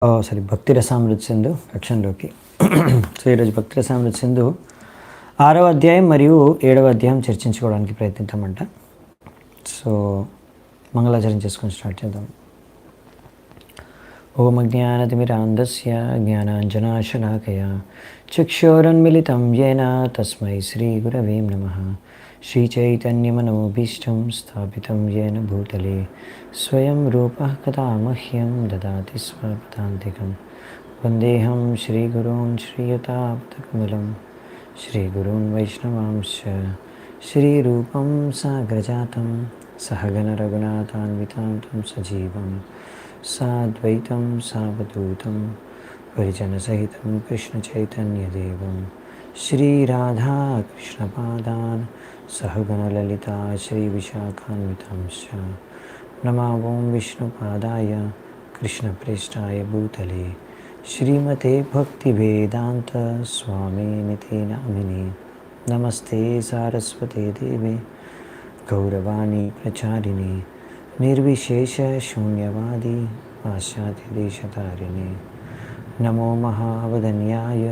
Sorry భక్తి రసామృత Sindhu కక్షంలోకి. So ఈరోజు భక్తి రసామృత సింధు 6వ అధ్యాయం మరియు 7వ అధ్యాయం చర్చించుకోవడానికి ప్రయత్నిద్దామంట. సో మంగళాచరణ చేసుకొని స్టార్ట్ చేద్దాం. ఓం అజ్ఞానతిమిరాంధస్య జ్ఞానాంజనాశలాకయ చక్షురున్మిళితం యేన తస్మై శ్రీగురవే నమః. శ్రీచైతన్యమనోభీష్టం స్థాపితం యేన భూతలే స్వయం రూపः కథా మహ్యం దదాతి స్వపదాంతికం. వందేహం శ్రీగురూన్ శ్రీయుతాపదకమలం శ్రీగురూన్ వైష్ణవాంశ్చ శ్రీరూపం సాగ్రజాతం సహగణ రఘునాథాన్వితాం తం సజీవం సాద్వైతం సావధూతం పరిజనసహితం కృష్ణచైతన్యదేవం శ్రీరాధా కృష్ణపాదాన్ సహగణలలితా శ్రీవిశాఖాన్వితాంశ్చ నమో ఓం విష్ణుపాదాయ కృష్ణప్రేష్టాయ భూతలే శ్రీమతే భక్తివేదాంత స్వామినితే నామినే. నమస్తే సారస్వతే దేవే గౌరవాణి ప్రచారిణి నిర్విశేష శూన్యవాది పాశ్చాత్యదేశతారిణి. నమో మహావదన్యాయ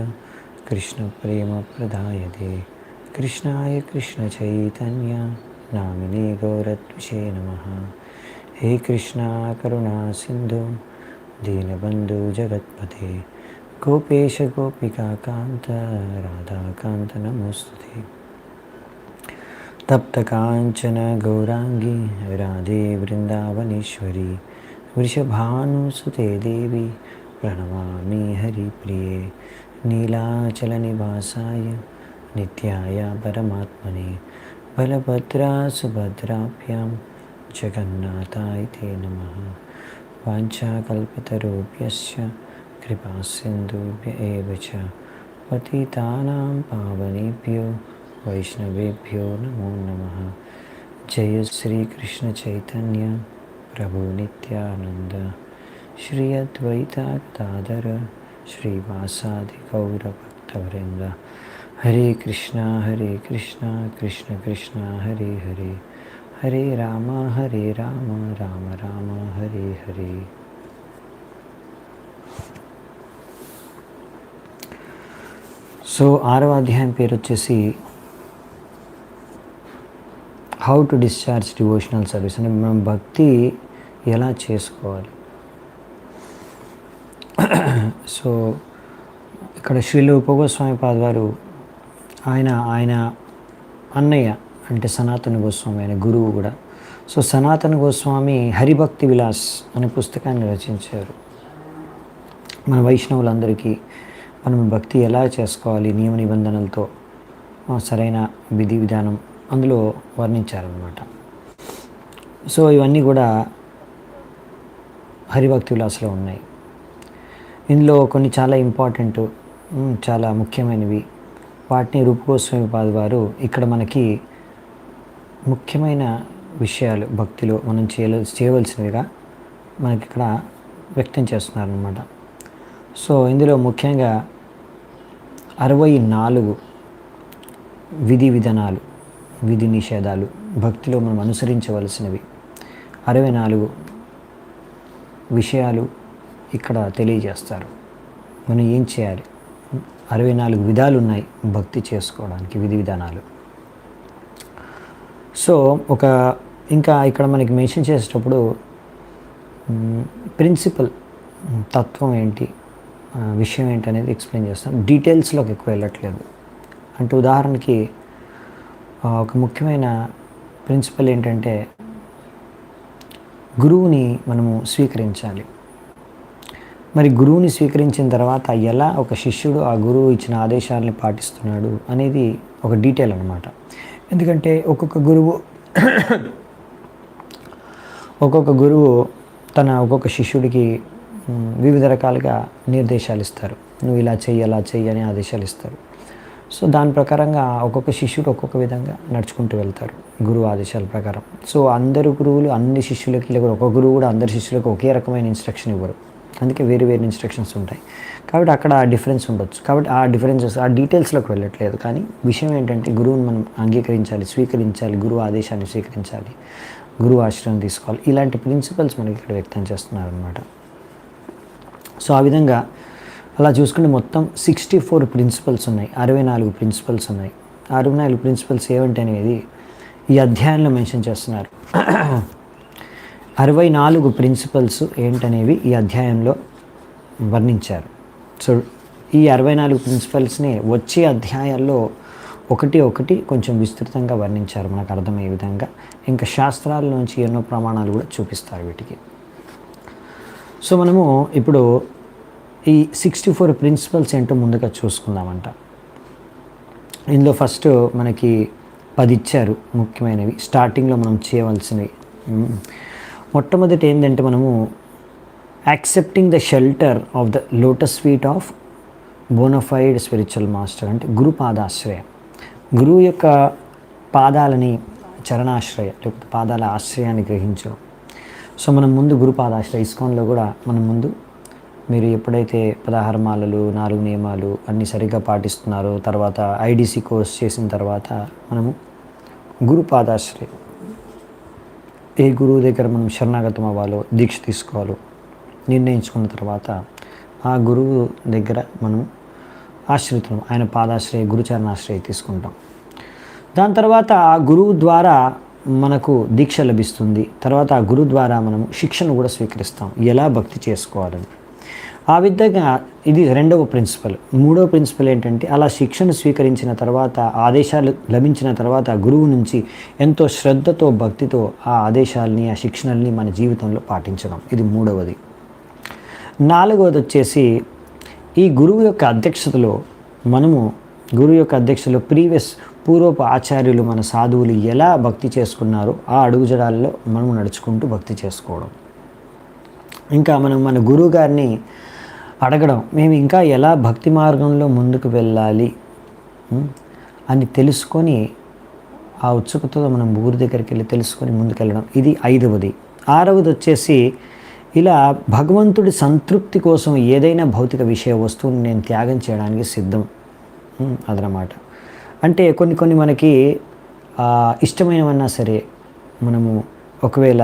కృష్ణ ప్రేమ ప్రదాయతే కృష్ణాయ కృష్ణ చైతన్య నామినే గౌరత్విషే నమః. హే కృష్ణ కరుణా సింధు దీనబంధు జగత్పతే గోపేశ గోపికా కాంత రాధాకాంత నమోస్తుతే. తప్త కాంచన గౌరాంగి రాధే వృందావనేశ్వరి వృషభానుసుతే దేవి ప్రణమామి హరిప్రియే. నీలాచల నివాసాయ నిత్యాయ పరమాత్మనే బలభద్రా సుభద్రాభ్యాం జగన్నాథాయ తే నమః. వాంఛాకల్పతరుభ్యశ్చ కృపాసింధుభ్య ఏవ చ పతితానాం పావనేభ్యో వైష్ణవేభ్యో నమో నమః. జయ శ్రీకృష్ణ చైతన్య ప్రభు నిత్యానంద శ్రీ అద్వైత గదాధర శ్రీవాసాది గౌరభక్తవృంద. హరే కృష్ణ కృష్ణ కృష్ణ హరే హరే హరే రామ రామ రామ హరే హరే. సో 6వ అధ్యాయం పేరు వచ్చేసి how to discharge devotional service, అంటే మనం భక్తి ఎలా చేసుకోవాలి. సో ఇక్కడ శ్రీల ఉపగోస్వామి పాద వారు ఆయన అన్నయ్య అంటే సనాతన గోస్వామి, ఆయన గురువు కూడా. సో సనాతన గోస్వామి హరిభక్తి విలాస్ అనే పుస్తకాన్ని రచించారు. మన వైష్ణవులందరికీ మనం భక్తి ఎలా చేసుకోవాలి, నియమ నిబంధనలతో సరైన విధి విధానం అందులో వర్ణించారనమాట. సో ఇవన్నీ కూడా హరిభక్తి విలాస్లో ఉన్నాయి. ఇందులో కొన్ని చాలా ఇంపార్టెంట్, చాలా ముఖ్యమైనవి. వాటిని రూపగోస్వామి పాద వారు ఇక్కడ మనకి ముఖ్యమైన విషయాలు భక్తిలో మనం చేయవలసినవిగా మనకి ఇక్కడ వ్యక్తం చేస్తున్నారనమాట. సో ఇందులో ముఖ్యంగా 64 విధి విధానాలు, విధి నిషేధాలు భక్తిలో మనం అనుసరించవలసినవి 64 విషయాలు ఇక్కడ తెలియజేస్తారు. మనం ఏం చేయాలి, 64 విధాలు ఉన్నాయి భక్తి చేసుకోవడానికి, విధి విధానాలు. సో ఇంకా ఇక్కడ మనకి మెన్షన్ చేసేటప్పుడు ప్రిన్సిపల్, తత్వం ఏంటి, విషయం ఏంటి అనేది ఎక్స్ప్లెయిన్ చేస్తాం. డీటెయిల్స్లోకి ఎక్కువ వెళ్ళట్లేదు. అంటే ఉదాహరణకి ఒక ముఖ్యమైన ప్రిన్సిపల్ ఏంటంటే గురువుని మనము స్వీకరించాలి. మరి గురువుని స్వీకరించిన తర్వాత ఎలా ఒక శిష్యుడు ఆ గురువు ఇచ్చిన ఆదేశాలని పాటిస్తున్నాడు అనేది ఒక డీటెయిల్ అన్నమాట. ఎందుకంటే ఒక్కొక్క గురువు తన ఒక్కొక్క శిష్యుడికి వివిధ రకాలుగా నిర్దేశాలు ఇస్తారు. నువ్వు ఇలా చెయ్యి, అలా చెయ్యి అని ఆదేశాలు ఇస్తారు. సో దాని ప్రకారంగా ఒక్కొక్క శిష్యుడు ఒక్కొక్క విధంగా నడుచుకుంటూ వెళ్తారు గురువు ఆదేశాల ప్రకారం. సో అందరు గురువులు అన్ని శిష్యులకి, లేకపోతే ఒక గురువు కూడా అందరి శిష్యులకు ఒకే రకమైన ఇన్స్ట్రక్షన్ ఇవ్వరు. అందుకే వేరు వేరు ఇన్స్ట్రక్షన్స్ ఉంటాయి. కాబట్టి అక్కడ ఆ డిఫరెన్స్ ఉండొచ్చు. కాబట్టి ఆ డిఫరెన్సెస్, ఆ డీటెయిల్స్లోకి వెళ్ళట్లేదు. కానీ విషయం ఏంటంటే గురువుని మనం అంగీకరించాలి, స్వీకరించాలి, గురువు ఆదేశాన్ని స్వీకరించాలి, గురువు ఆశ్రయం తీసుకోవాలి. ఇలాంటి ప్రిన్సిపల్స్ మనకి ఇక్కడ వ్యక్తం చేస్తున్నారనమాట. సో ఆ విధంగా అలా చూసుకుంటే మొత్తం 64 ప్రిన్సిపల్స్ ఉన్నాయి, 64 ప్రిన్సిపల్స్ ఉన్నాయి. 64 ప్రిన్సిపల్స్ ఏమిటి అనేది ఈ అధ్యాయంలో మెన్షన్ చేస్తున్నారు. 64 ప్రిన్సిపల్స్ ఏంటనేవి ఈ అధ్యాయంలో వర్ణించారు. సో ఈ 64 ప్రిన్సిపల్స్ని వచ్చే అధ్యాయాల్లో ఒకటి కొంచెం విస్తృతంగా వర్ణించారు మనకు అర్థమయ్యే విధంగా. ఇంకా శాస్త్రాల నుంచి ఎన్నో ప్రమాణాలు కూడా చూపిస్తారు వీటికి. సో మనము ఇప్పుడు ఈ 64 ప్రిన్సిపల్స్ ఏంటో ముందుగా చూసుకుందామంట. ఇందులో ఫస్ట్ మనకి 10 ఇచ్చారు ముఖ్యమైనవి, స్టార్టింగ్లో మనం చేయవలసినవి. మొట్టమొదటి ఏంటంటే మనము accepting the shelter of the lotus feet of bona fide spiritual master, అంటే గురు పాదాశ్రయ, గురువు యొక్క పాదాలని చరణాశ్రయ లేకపోతే పాదాల ఆశ్రయాన్ని గ్రహించడం. సో మనం ముందు గురు పాదాశ్రయ, ఇస్కాన్లో కూడా మనం ముందు మీరు ఎప్పుడైతే 16 మాలలు 4 నియమాలు అన్నీ సరిగ్గా పాటిస్తున్నారో, తర్వాత ఐడిసి కోర్స్ చేసిన తర్వాత మనము గురు పాదాశ్రయం, ఏ గురువు దగ్గర మనం శరణాగతం అవ్వాలో, దీక్ష తీసుకోవాలో నిర్ణయించుకున్న తర్వాత ఆ గురువు దగ్గర మనం ఆశ్రితం, ఆయన పాదాశ్రయ గురుచరణాశ్రయ తీసుకుంటాం. దాని తర్వాత ఆ గురువు ద్వారా మనకు దీక్ష లభిస్తుంది. తర్వాత ఆ గురువు ద్వారా మనం శిక్షణ కూడా స్వీకరిస్తాం, ఎలా భక్తి చేసుకోవాలని. ఆ విధంగా ఇది రెండవ ప్రిన్సిపల్. మూడవ ప్రిన్సిపల్ ఏంటంటే అలా శిక్షణ స్వీకరించిన తర్వాత, ఆదేశాలు లభించిన తర్వాత గురువు నుంచి ఎంతో శ్రద్ధతో భక్తితో ఆ ఆదేశాలని ఆ శిక్షణల్ని మన జీవితంలో పాటించడం, ఇది మూడవది. నాలుగవది వచ్చేసి ఈ గురువు యొక్క అధ్యక్షతలో మనము గురువు యొక్క అధ్యక్షతలో పూర్వపు ఆచార్యులు మన సాధువులు ఎలా భక్తి చేసుకున్నారో ఆ అడుగుజాడల్లో మనము నడుచుకుంటూ భక్తి చేసుకోవడం. ఇంకా మనం మన గురువు గారిని అడగడం, మేము ఇంకా ఎలా భక్తి మార్గంలో ముందుకు వెళ్ళాలి అని తెలుసుకొని ఆ ఉత్సుకతతో మనం గురు దగ్గరికి వెళ్ళి తెలుసుకొని ముందుకెళ్ళడం, ఇది ఐదవది. ఆరవది వచ్చేసి ఇలా భగవంతుడి సంతృప్తి కోసం ఏదైనా భౌతిక విషయ వస్తువుని నేను త్యాగం చేయడానికి సిద్ధం అదనమాట. అంటే కొన్ని మనకి ఇష్టమైనవన్నా సరే మనము ఒకవేళ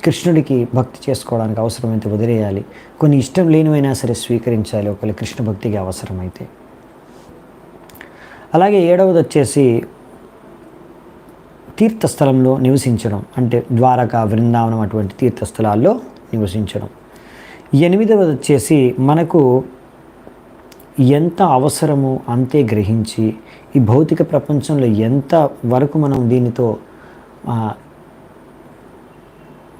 కృష్ణుడికి భక్తి చేసుకోవడానికి అవసరమైతే వదిలేయాలి, కొన్ని ఇష్టం లేనివైనా సరే స్వీకరించాలి ఒకవేళ కృష్ణ భక్తికి అవసరమైతే. అలాగే ఏడవది వచ్చేసి తీర్థస్థలంలో నివసించడం, అంటే ద్వారకా, బృందావనం అటువంటి తీర్థస్థలాల్లో నివసించడం. ఎనిమిదవది వచ్చేసి మనకు ఎంత అవసరమో అంతే గ్రహించి ఈ భౌతిక ప్రపంచంలో ఎంత వరకు మనం దీనితో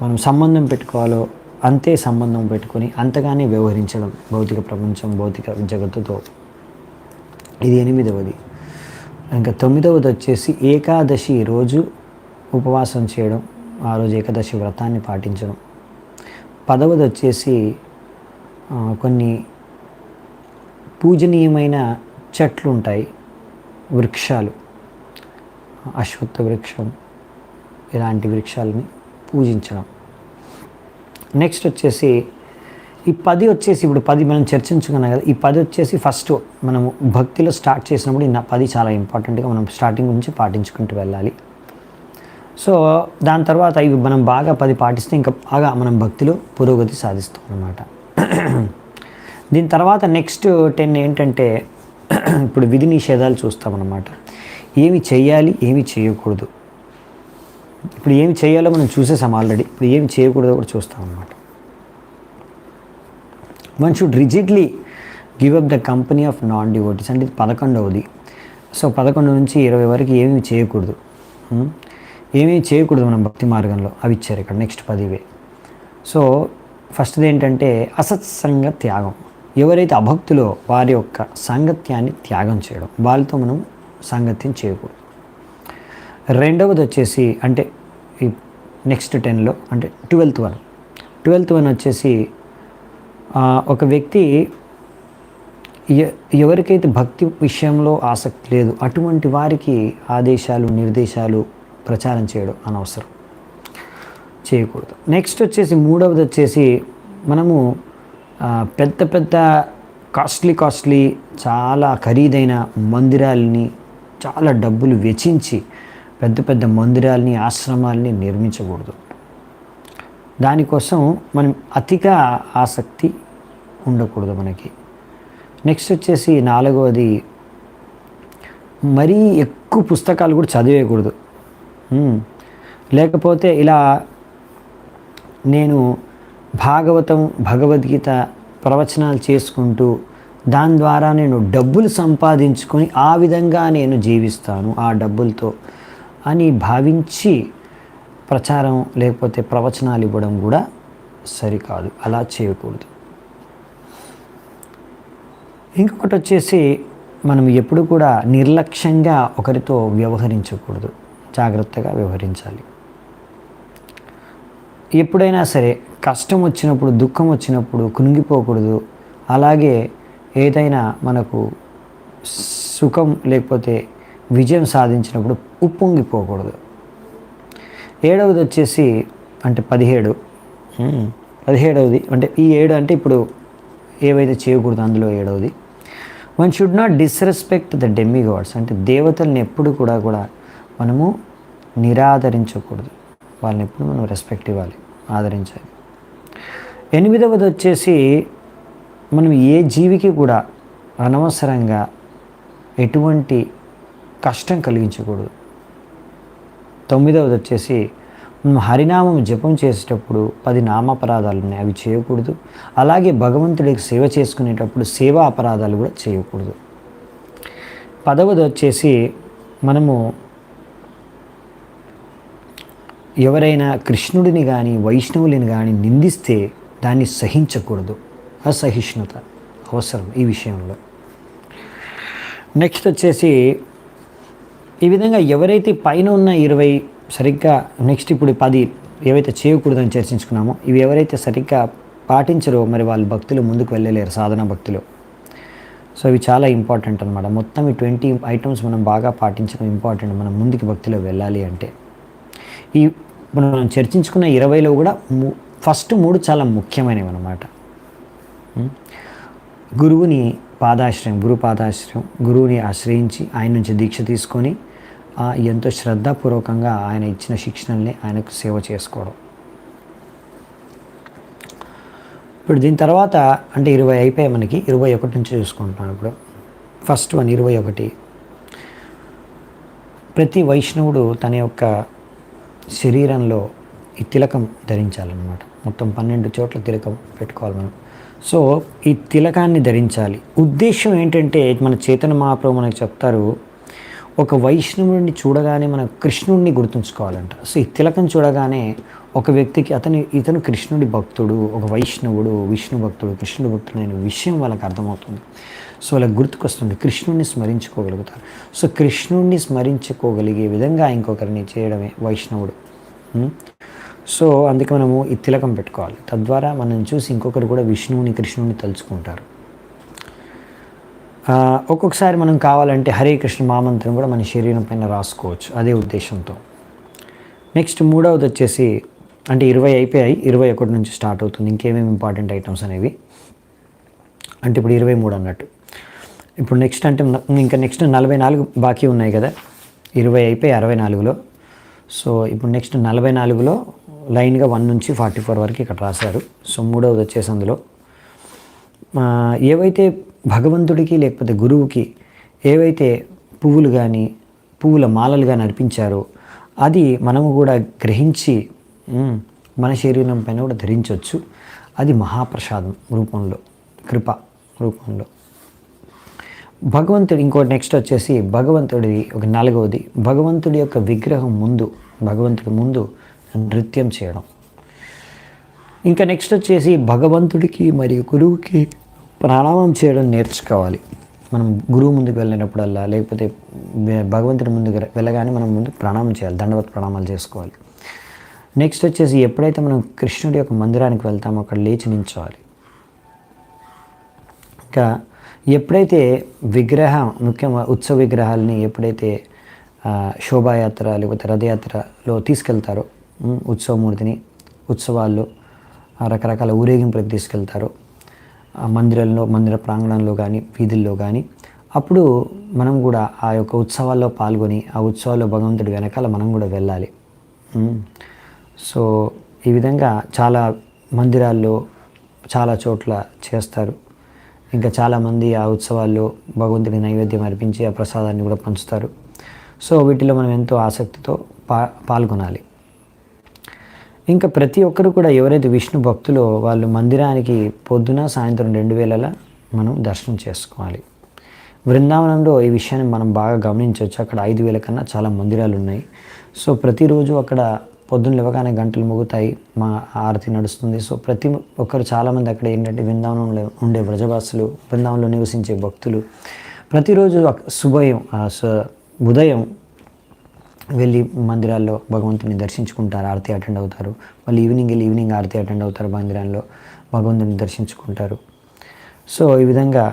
మనం సంబంధం పెట్టుకోవాలో అంతే సంబంధం పెట్టుకొని అంతగానే వ్యవహరించడం భౌతిక ప్రపంచం, భౌతిక జగత్తుతో. ఇది ఎనిమిదవది. ఇంకా తొమ్మిదవది వచ్చేసి ఏకాదశి రోజు ఉపవాసం చేయడం, ఆ రోజు ఏకాదశి వ్రతాన్ని పాటించడం. 10వది వచ్చేసి కొన్ని పూజనీయమైన చెట్లు ఉంటాయి, వృక్షాలు, అశ్వత్థ వృక్షం ఇలాంటి వృక్షాలని పూజించడం. నెక్స్ట్ వచ్చేసి ఈ 10 వచ్చేసి ఇప్పుడు 10 మనం చర్చించుకున్నాం కదా, ఈ 10 వచ్చేసి ఫస్ట్ మనము భక్తిలో స్టార్ట్ చేసినప్పుడు ఈ 10 చాలా ఇంపార్టెంట్గా మనం స్టార్టింగ్ నుంచి పాటించుకుంటూ వెళ్ళాలి. సో దాని తర్వాత ఇవి మనం బాగా 10 పాటిస్తే ఇంకా బాగా మనం భక్తిలో పురోగతి సాధిస్తాం అన్నమాట. దీని తర్వాత నెక్స్ట్ 10 ఏంటంటే ఇప్పుడు విధి నిషేధాలు చూస్తామన్నమాట. ఏమి చేయాలి, ఏమి చేయకూడదు. ఇప్పుడు ఏమి చేయాలో మనం చూసేసాం ఆల్రెడీ, ఇప్పుడు ఏమి చేయకూడదో కూడా చూస్తాం అన్నమాట. One should rigidly give up the company of non devotees, అంటే ఇది 11వది. సో 11 నుంచి 20 వరకు ఏమీ చేయకూడదు, ఏమీ చేయకూడదు మనం భక్తి మార్గంలో, అవి ఇచ్చారు ఇక్కడ నెక్స్ట్ 10. సో ఫస్ట్ది ఏంటంటే అసత్సంగ త్యాగం. ఎవరైతే అభక్తులో వారి యొక్క సాంగత్యాన్ని త్యాగం చేయడం, వాళ్ళతో మనం సాంగత్యం చేయకూడదు. రెండవది వచ్చేసి అంటే ఈ నెక్స్ట్ 10లో అంటే 12th వన్ వచ్చేసి ఒక వ్యక్తి ఎవరికైతే భక్తి విషయంలో ఆసక్తి లేదు అటువంటి వారికి ఆదేశాలు నిర్దేశాలు ప్రచారం చేయడం అనవసరం, చేయకూడదు. నెక్స్ట్ వచ్చేసి 3వది వచ్చేసి మనము పెద్ద కాస్ట్లీ చాలా ఖరీదైన మందిరాలని చాలా డబ్బులు వెచ్చించి పెద్ద మందిరాలని ఆశ్రమాలని నిర్మించకూడదు. దానికోసం మనం అతిగా ఆసక్తి ఉండకూడదు మనకి. నెక్స్ట్ వచ్చేసి నాలుగవది, మరీ ఎక్కువ పుస్తకాలు కూడా చదివేయకూడదు. లేకపోతే ఇలా నేను భాగవతం, భగవద్గీత ప్రవచనాలు చేసుకుంటూ దాని ద్వారా నేను డబ్బులు సంపాదించుకొని ఆ విధంగా నేను జీవిస్తాను ఆ డబ్బులతో అని భావించి ప్రచారం లేకపోతే ప్రవచనాలు ఇవ్వడం కూడా సరికాదు. అలా చేయకూడదు. ఇంకొకటి వచ్చేసి మనం ఎప్పుడు కూడా నిర్లక్ష్యంగా ఒకరితో వ్యవహరించకూడదు. జాగ్రత్తగా వ్యవహరించాలి. ఎప్పుడైనా సరే కష్టం వచ్చినప్పుడు, దుఃఖం వచ్చినప్పుడు కృంగిపోకూడదు. అలాగే ఏదైనా మనకు సుఖం లేకపోతే విజయం సాధించినప్పుడు ఉప్పొంగిపోకూడదు. 7వది వచ్చేసి అంటే 17వది అంటే ఈ 7 అంటే ఇప్పుడు ఏవైతే చేయకూడదు అందులో 7వది, one should not disrespect the demigods, అంటే దేవతల్ని ఎప్పుడు కూడా మనము నిరాదరించకూడదు. వాళ్ళని ఎప్పుడు మనం రెస్పెక్ట్ ఇవ్వాలి, ఆదరించాలి. 8వది వచ్చేసి మనం ఏ జీవికి కూడా అనవసరంగా ఎటువంటి కష్టం కలిగించకూడదు. 9వది వచ్చేసి మనం హరినామం జపం చేసేటప్పుడు 10 నామాపరాధాలు ఉన్నాయి, అవి చేయకూడదు. అలాగే భగవంతుడికి సేవ చేసుకునేటప్పుడు సేవా అపరాధాలు కూడా చేయకూడదు. 10వది వచ్చేసి మనము ఎవరైనా కృష్ణుడిని కానీ వైష్ణవులని కానీ నిందిస్తే దాన్ని సహించకూడదు. అసహిష్ణుత అవసరం ఈ విషయంలో. నెక్స్ట్ వచ్చేసి ఈ విధంగా ఎవరైతే పైన ఉన్న 20 సరిగ్గా, నెక్స్ట్ ఇప్పుడు 10 ఏవైతే చేయకూడదని చర్చించుకున్నామో ఇవి ఎవరైతే సరిగ్గా పాటించరో మరి వాళ్ళు భక్తులు ముందుకు వెళ్ళలేరు, సాధన భక్తులు. సో ఇవి చాలా ఇంపార్టెంట్ అనమాట. మొత్తం ఈ 20 ఐటమ్స్ మనం బాగా పాటించడం ఇంపార్టెంట్ మనం ముందుకు భక్తిలో వెళ్ళాలి అంటే. ఈ మనం చర్చించుకున్న 20లో కూడా ఫస్ట్ 3 చాలా ముఖ్యమైనవి అన్నమాట. గురువు పాదాశ్రయం, గురువుని ఆశ్రయించి ఆయన నుంచి దీక్ష తీసుకొని ఎంతో శ్రద్ధాపూర్వకంగా ఆయన ఇచ్చిన శిక్షణల్ని ఆయనకు సేవ చేసుకోవడం. ఇప్పుడు దీని తర్వాత అంటే 20 అయిపోయి మనకి 21 నుంచి చూసుకుంటున్నాం. ఇప్పుడు ఫస్ట్ 21, ప్రతి వైష్ణవుడు తన యొక్క శరీరంలో ఈ తిలకం ధరించాలన్నమాట. మొత్తం 12 చోట్ల తిలకం పెట్టుకోవాలి మనం. సో ఈ తిలకాన్ని ధరించాలి. ఉద్దేశం ఏంటంటే మన చైతన్య మహాప్రభు మనకు చెప్తారు, ఒక వైష్ణవుడిని చూడగానే మనం కృష్ణుడిని గుర్తుంచుకోవాలంట. సో ఈ తిలకం చూడగానే ఒక వ్యక్తికి ఇతను కృష్ణుడి భక్తుడు, ఒక వైష్ణవుడు, విష్ణు భక్తుడు, కృష్ణుడి భక్తుడు అనే విషయం వాళ్ళకి అర్థమవుతుంది. సో వాళ్ళకి గుర్తుకొస్తుంది, కృష్ణుడిని స్మరించుకోగలుగుతారు. సో కృష్ణుడిని స్మరించుకోగలిగే విధంగా ఇంకొకరిని చేయడమే వైష్ణవుడు. సో అందుకే మనము ఈ తిలకం పెట్టుకోవాలి. తద్వారా మనం చూసి ఇంకొకరు కూడా విష్ణువుని, కృష్ణుడిని తలుచుకుంటారు. ఒక్కొక్కసారి మనం కావాలంటే హరే కృష్ణ మహామంత్రం కూడా మన శరీరం పైన రాసుకోవచ్చు అదే ఉద్దేశంతో. నెక్స్ట్ 3వది వచ్చేసి అంటే 20 అయిపోయాయి, 21 నుంచి స్టార్ట్ అవుతుంది ఇంకేమేమి ఇంపార్టెంట్ ఐటమ్స్ అనేవి. అంటే ఇప్పుడు 23 అన్నట్టు. ఇప్పుడు నెక్స్ట్ అంటే ఇంకా నెక్స్ట్ 44 బాకీ ఉన్నాయి కదా, 20 అయిపోయి 64లో. సో ఇప్పుడు నెక్స్ట్ 44లో లైన్గా 1 నుంచి 44 వరకు ఇక్కడ రాశారు. సో 3వది వచ్చేసి అందులో ఏవైతే భగవంతుడికి లేకపోతే గురువుకి ఏవైతే పువ్వులు కానీ పువ్వుల మాలలు కానీ అర్పించారో అది మనము కూడా గ్రహించి మన శరీరం పైన కూడా ధరించవచ్చు. అది మహాప్రసాదం రూపంలో, కృప రూపంలో. భగవంతుడి ఇంకోటి నెక్స్ట్ వచ్చేసి భగవంతుడిది ఒక 4వది, భగవంతుడి యొక్క విగ్రహం ముందు, భగవంతుడి ముందు నృత్యం చేయడం. ఇంకా నెక్స్ట్ వచ్చేసి భగవంతుడికి మరియు గురువుకి ప్రణామం చేయడం నేర్చుకోవాలి. మనం గురువు ముందుకు వెళ్ళినప్పుడల్లా లేకపోతే భగవంతుడి ముందుకు వెళ్ళగానే మనం ముందు ప్రణామం చేయాలి, దండవత్ ప్రణామాలు చేసుకోవాలి. నెక్స్ట్ వచ్చేసి ఎప్పుడైతే మనం కృష్ణుడి యొక్క మందిరానికి వెళ్తామో అక్కడ లేచి నించోవాలి. ఇంకా ఎప్పుడైతే ముఖ్యంగా ఉత్సవ విగ్రహాలని ఎప్పుడైతే శోభాయాత్ర లేకపోతే రథయాత్రలో తీసుకెళ్తారో, ఉత్సవమూర్తిని ఉత్సవాల్లో రకరకాల ఊరేగింపులకు తీసుకెళ్తారో, మందిర ప్రాంగణంలో కానీ వీధుల్లో కానీ, అప్పుడు మనం కూడా ఆ యొక్క ఉత్సవాల్లో పాల్గొని ఆ ఉత్సవాల్లో భగవంతుడి వెనకాల మనం కూడా వెళ్ళాలి. సో ఈ విధంగా చాలా మందిరాల్లో చాలా చోట్ల చేస్తారు. ఇంకా చాలామంది ఆ ఉత్సవాల్లో భగవంతుడి నైవేద్యం అర్పించి ఆ ప్రసాదాన్ని కూడా పంచుతారు. సో వీటిలో మనం ఎంతో ఆసక్తితో పాల్గొనాలి. ఇంకా ప్రతి ఒక్కరు కూడా ఎవరైతే విష్ణు భక్తులో వాళ్ళు మందిరానికి పొద్దున సాయంత్రం 2 వేళలా మనం దర్శనం చేసుకోవాలి. బృందావనంలో ఈ విషయాన్ని మనం బాగా గమనించవచ్చు. అక్కడ 5,000 కన్నా చాలా మందిరాలు ఉన్నాయి. సో ప్రతిరోజు అక్కడ పొద్దున్న లేవగానే గంటలు మోగుతాయి, మా ఆరతి నడుస్తుంది. సో ప్రతి ఒక్కరు చాలామంది అక్కడ ఏంటంటే బృందావనంలో ఉండే వ్రజవాసులు, బృందావనంలో నివసించే భక్తులు ప్రతిరోజు ఉదయం వెళ్ళి మందిరాల్లో భగవంతుని దర్శించుకుంటారు, ఆరతి అటెండ్ అవుతారు. వాళ్ళు ఈవినింగ్ ఆరతి అటెండ్ అవుతారు, మందిరాల్లో భగవంతుని దర్శించుకుంటారు. సో ఈ విధంగా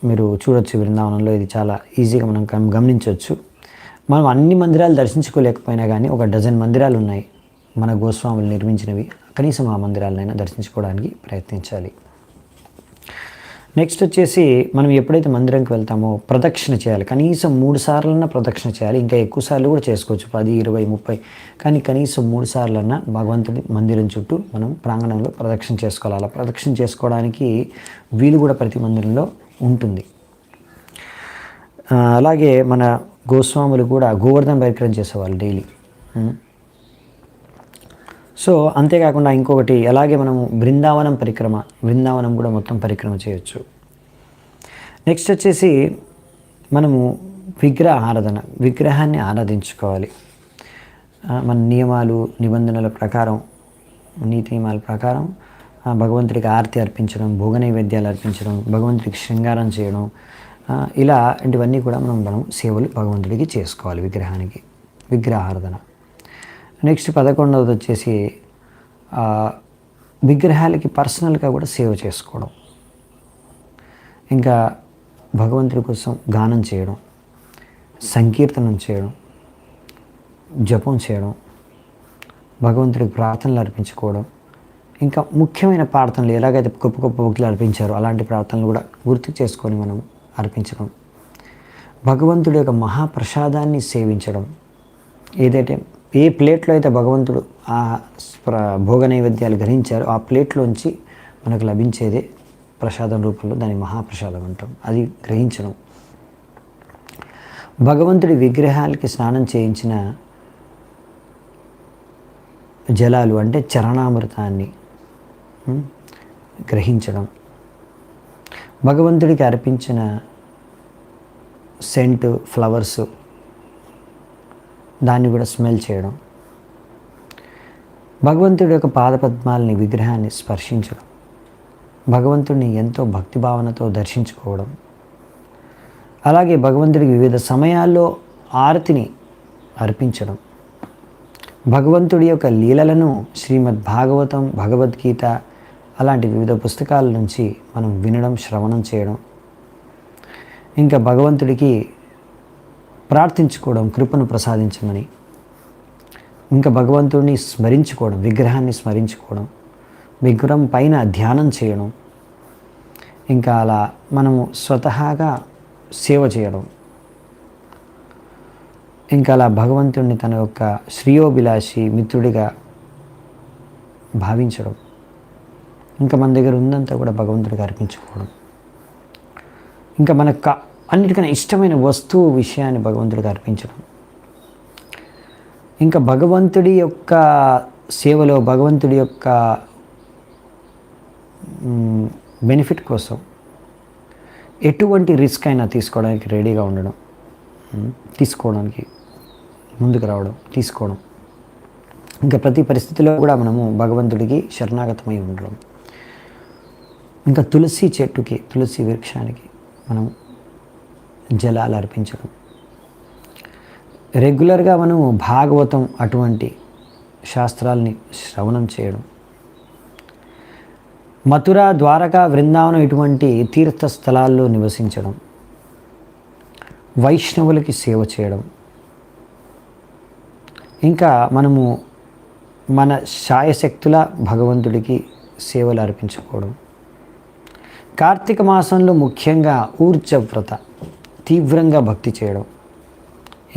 మీరు చూడొచ్చు బృందావనంలో ఇది చాలా ఈజీగా మనం గమనించవచ్చు. మనం అన్ని మందిరాలు దర్శించుకోలేకపోయినా కానీ ఒక డజన్ మందిరాలు ఉన్నాయి మన గోస్వాములు నిర్మించినవి. కనీసం ఆ మందిరాలనైనా దర్శించుకోవడానికి ప్రయత్నించాలి. నెక్స్ట్ వచ్చేసి మనం ఎప్పుడైతే మందిరంకి వెళ్తామో ప్రదక్షిణ చేయాలి. కనీసం 3 సార్లన్నా ప్రదక్షిణ చేయాలి. ఇంకా ఎక్కువ సార్లు కూడా చేసుకోవచ్చు, 10, 20, 30, కానీ కనీసం 3 సార్లన్నా భగవంతుడి మందిరం చుట్టూ మనం ప్రాంగణంలో ప్రదక్షిణ చేసుకోవాలి. అలా ప్రదక్షిణ చేసుకోవడానికి వీలు కూడా ప్రతి మందిరంలో ఉంటుంది. అలాగే మన గోస్వాములు కూడా గోవర్ధన పరిక్రమ చేసేవాళ్ళు డైలీ. సో అంతేకాకుండా ఇంకొకటి, అలాగే మనము బృందావనం కూడా మొత్తం పరిక్రమ చేయొచ్చు. నెక్స్ట్ వచ్చేసి మనము విగ్రహాన్ని ఆరాధించుకోవాలి. మన నియమాలు నిబంధనల ప్రకారం, నీతి నియమాల ప్రకారం భగవంతుడికి ఆరతి అర్పించడం, భోగ నైవేద్యాలు అర్పించడం, భగవంతుడికి శృంగారం చేయడం, ఇలాంటివన్నీ కూడా మనం సేవలు భగవంతుడికి చేసుకోవాలి. విగ్రహారాధన. నెక్స్ట్ 11వది వచ్చేసి విగ్రహాలకి పర్సనల్గా కూడా సేవ చేసుకోవడం. ఇంకా భగవంతుడి కోసం గానం చేయడం, సంకీర్తనం చేయడం, జపం చేయడం, భగవంతుడికి ప్రార్థనలు అర్పించుకోవడం, ఇంకా ముఖ్యమైన ప్రార్థనలు ఎలాగైతే గొప్ప గొప్ప భక్తులు అర్పించారో అలాంటి ప్రార్థనలు కూడా గుర్తు చేసుకొని మనం అర్పించడం, భగవంతుడి యొక్క మహాప్రసాదాన్ని సేవించడం. ఏదైతే ఏ ప్లేట్లో అయితే భగవంతుడు ఆ భోగ నైవేద్యాలు గ్రహించారో ఆ ప్లేట్లోంచి మనకు లభించేదే ప్రసాదం రూపంలో, దాని మహాప్రసాదం అంటాం, అది గ్రహించడం. భగవంతుడి విగ్రహాలకి స్నానం చేయించిన జలాలు అంటే చరణామృతాన్ని గ్రహించడం, భగవంతుడికి అర్పించిన సెంట్, ఫ్లవర్స్ దాన్ని కూడా స్మెల్ చేయడం, భగవంతుడి యొక్క పాదపద్మాలని విగ్రహాన్ని స్పర్శించడం, భగవంతుడిని ఎంతో భక్తిభావనతో దర్శించుకోవడం, అలాగే భగవంతుడికి వివిధ సమయాల్లో ఆరతిని అర్పించడం, భగవంతుడి యొక్క లీలలను శ్రీమద్ భాగవతం, భగవద్గీత అలాంటి వివిధ పుస్తకాల నుంచి మనం వినడం, శ్రవణం చేయడం, ఇంకా భగవంతుడికి ప్రార్థించుకోవడం కృపను ప్రసాదించమని, ఇంకా భగవంతుడిని స్మరించుకోవడం, విగ్రహాన్ని స్మరించుకోవడం, విగ్రహం పైన ధ్యానం చేయడం, ఇంకా అలా మనము స్వతహాగా సేవ చేయడం, ఇంకా అలా భగవంతుడిని తన యొక్క శ్రేయోభిలాషి మిత్రుడిగా భావించడం, ఇంకా మన దగ్గర ఉందంతా కూడా భగవంతుడికి అర్పించుకోవడం, ఇంకా మనకు అన్నిటికన్నా ఇష్టమైన వస్తువు విషయాన్ని భగవంతుడికి అర్పించడం, ఇంకా భగవంతుడి యొక్క సేవలో భగవంతుడి యొక్క బెనిఫిట్ కోసం ఎటువంటి రిస్క్ అయినా తీసుకోవడానికి రెడీగా ఉండడం, తీసుకోవడానికి ముందుకు రావడం, తీసుకోవడం, ఇంకా ప్రతి పరిస్థితిలో కూడా మనము భగవంతుడికి శరణాగతమై ఉండడం, ఇంకా తులసి చెట్టుకి, తులసి వృక్షానికి మనం జలాలు అర్పించడం, రెగ్యులర్గా మనము భాగవతం అటువంటి శాస్త్రాల్ని శ్రవణం చేయడం, మథుర, ద్వారకా, బృందావనం ఇటువంటి తీర్థ స్థలాల్లో నివసించడం, వైష్ణవులకి సేవ చేయడం, ఇంకా మనము మన శాయశక్తుల భగవంతుడికి సేవలు అర్పించుకోవడం, కార్తీక మాసంలో ముఖ్యంగా ఊర్జవ్రత తీవ్రంగా భక్తి చేయడం,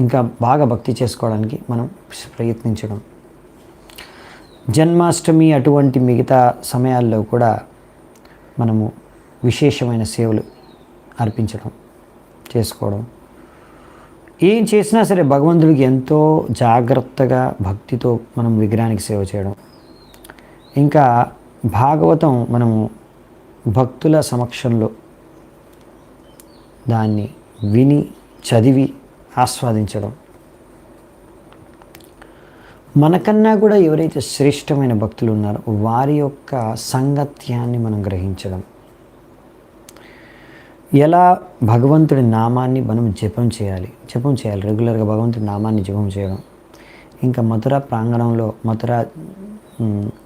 ఇంకా బాగా భక్తి చేసుకోవడానికి మనం ప్రయత్నించడం, జన్మాష్టమి అటువంటి మిగతా సమయాల్లో కూడా మనము విశేషమైన సేవలు అర్పించడం, చేసుకోవడం, ఏం చేసినా సరే భగవంతుడికి ఎంతో జాగ్రత్తగా భక్తితో మనం విగ్రహానికి సేవ చేయడం. ఇంకా భాగవతం మనము భక్తుల సమక్షంలో దాన్ని విని చదివి ఆస్వాదించడం, మనకన్నా కూడా ఎవరైతే శ్రేష్టమైన భక్తులు ఉన్నారో వారి యొక్క సాంగత్యాన్ని మనం గ్రహించడం, ఎలా భగవంతుడి నామాన్ని మనం జపం చేయాలి రెగ్యులర్గా భగవంతుడి నామాన్ని జపం చేయడం. ఇంకా మథుర ప్రాంగణంలో, మథుర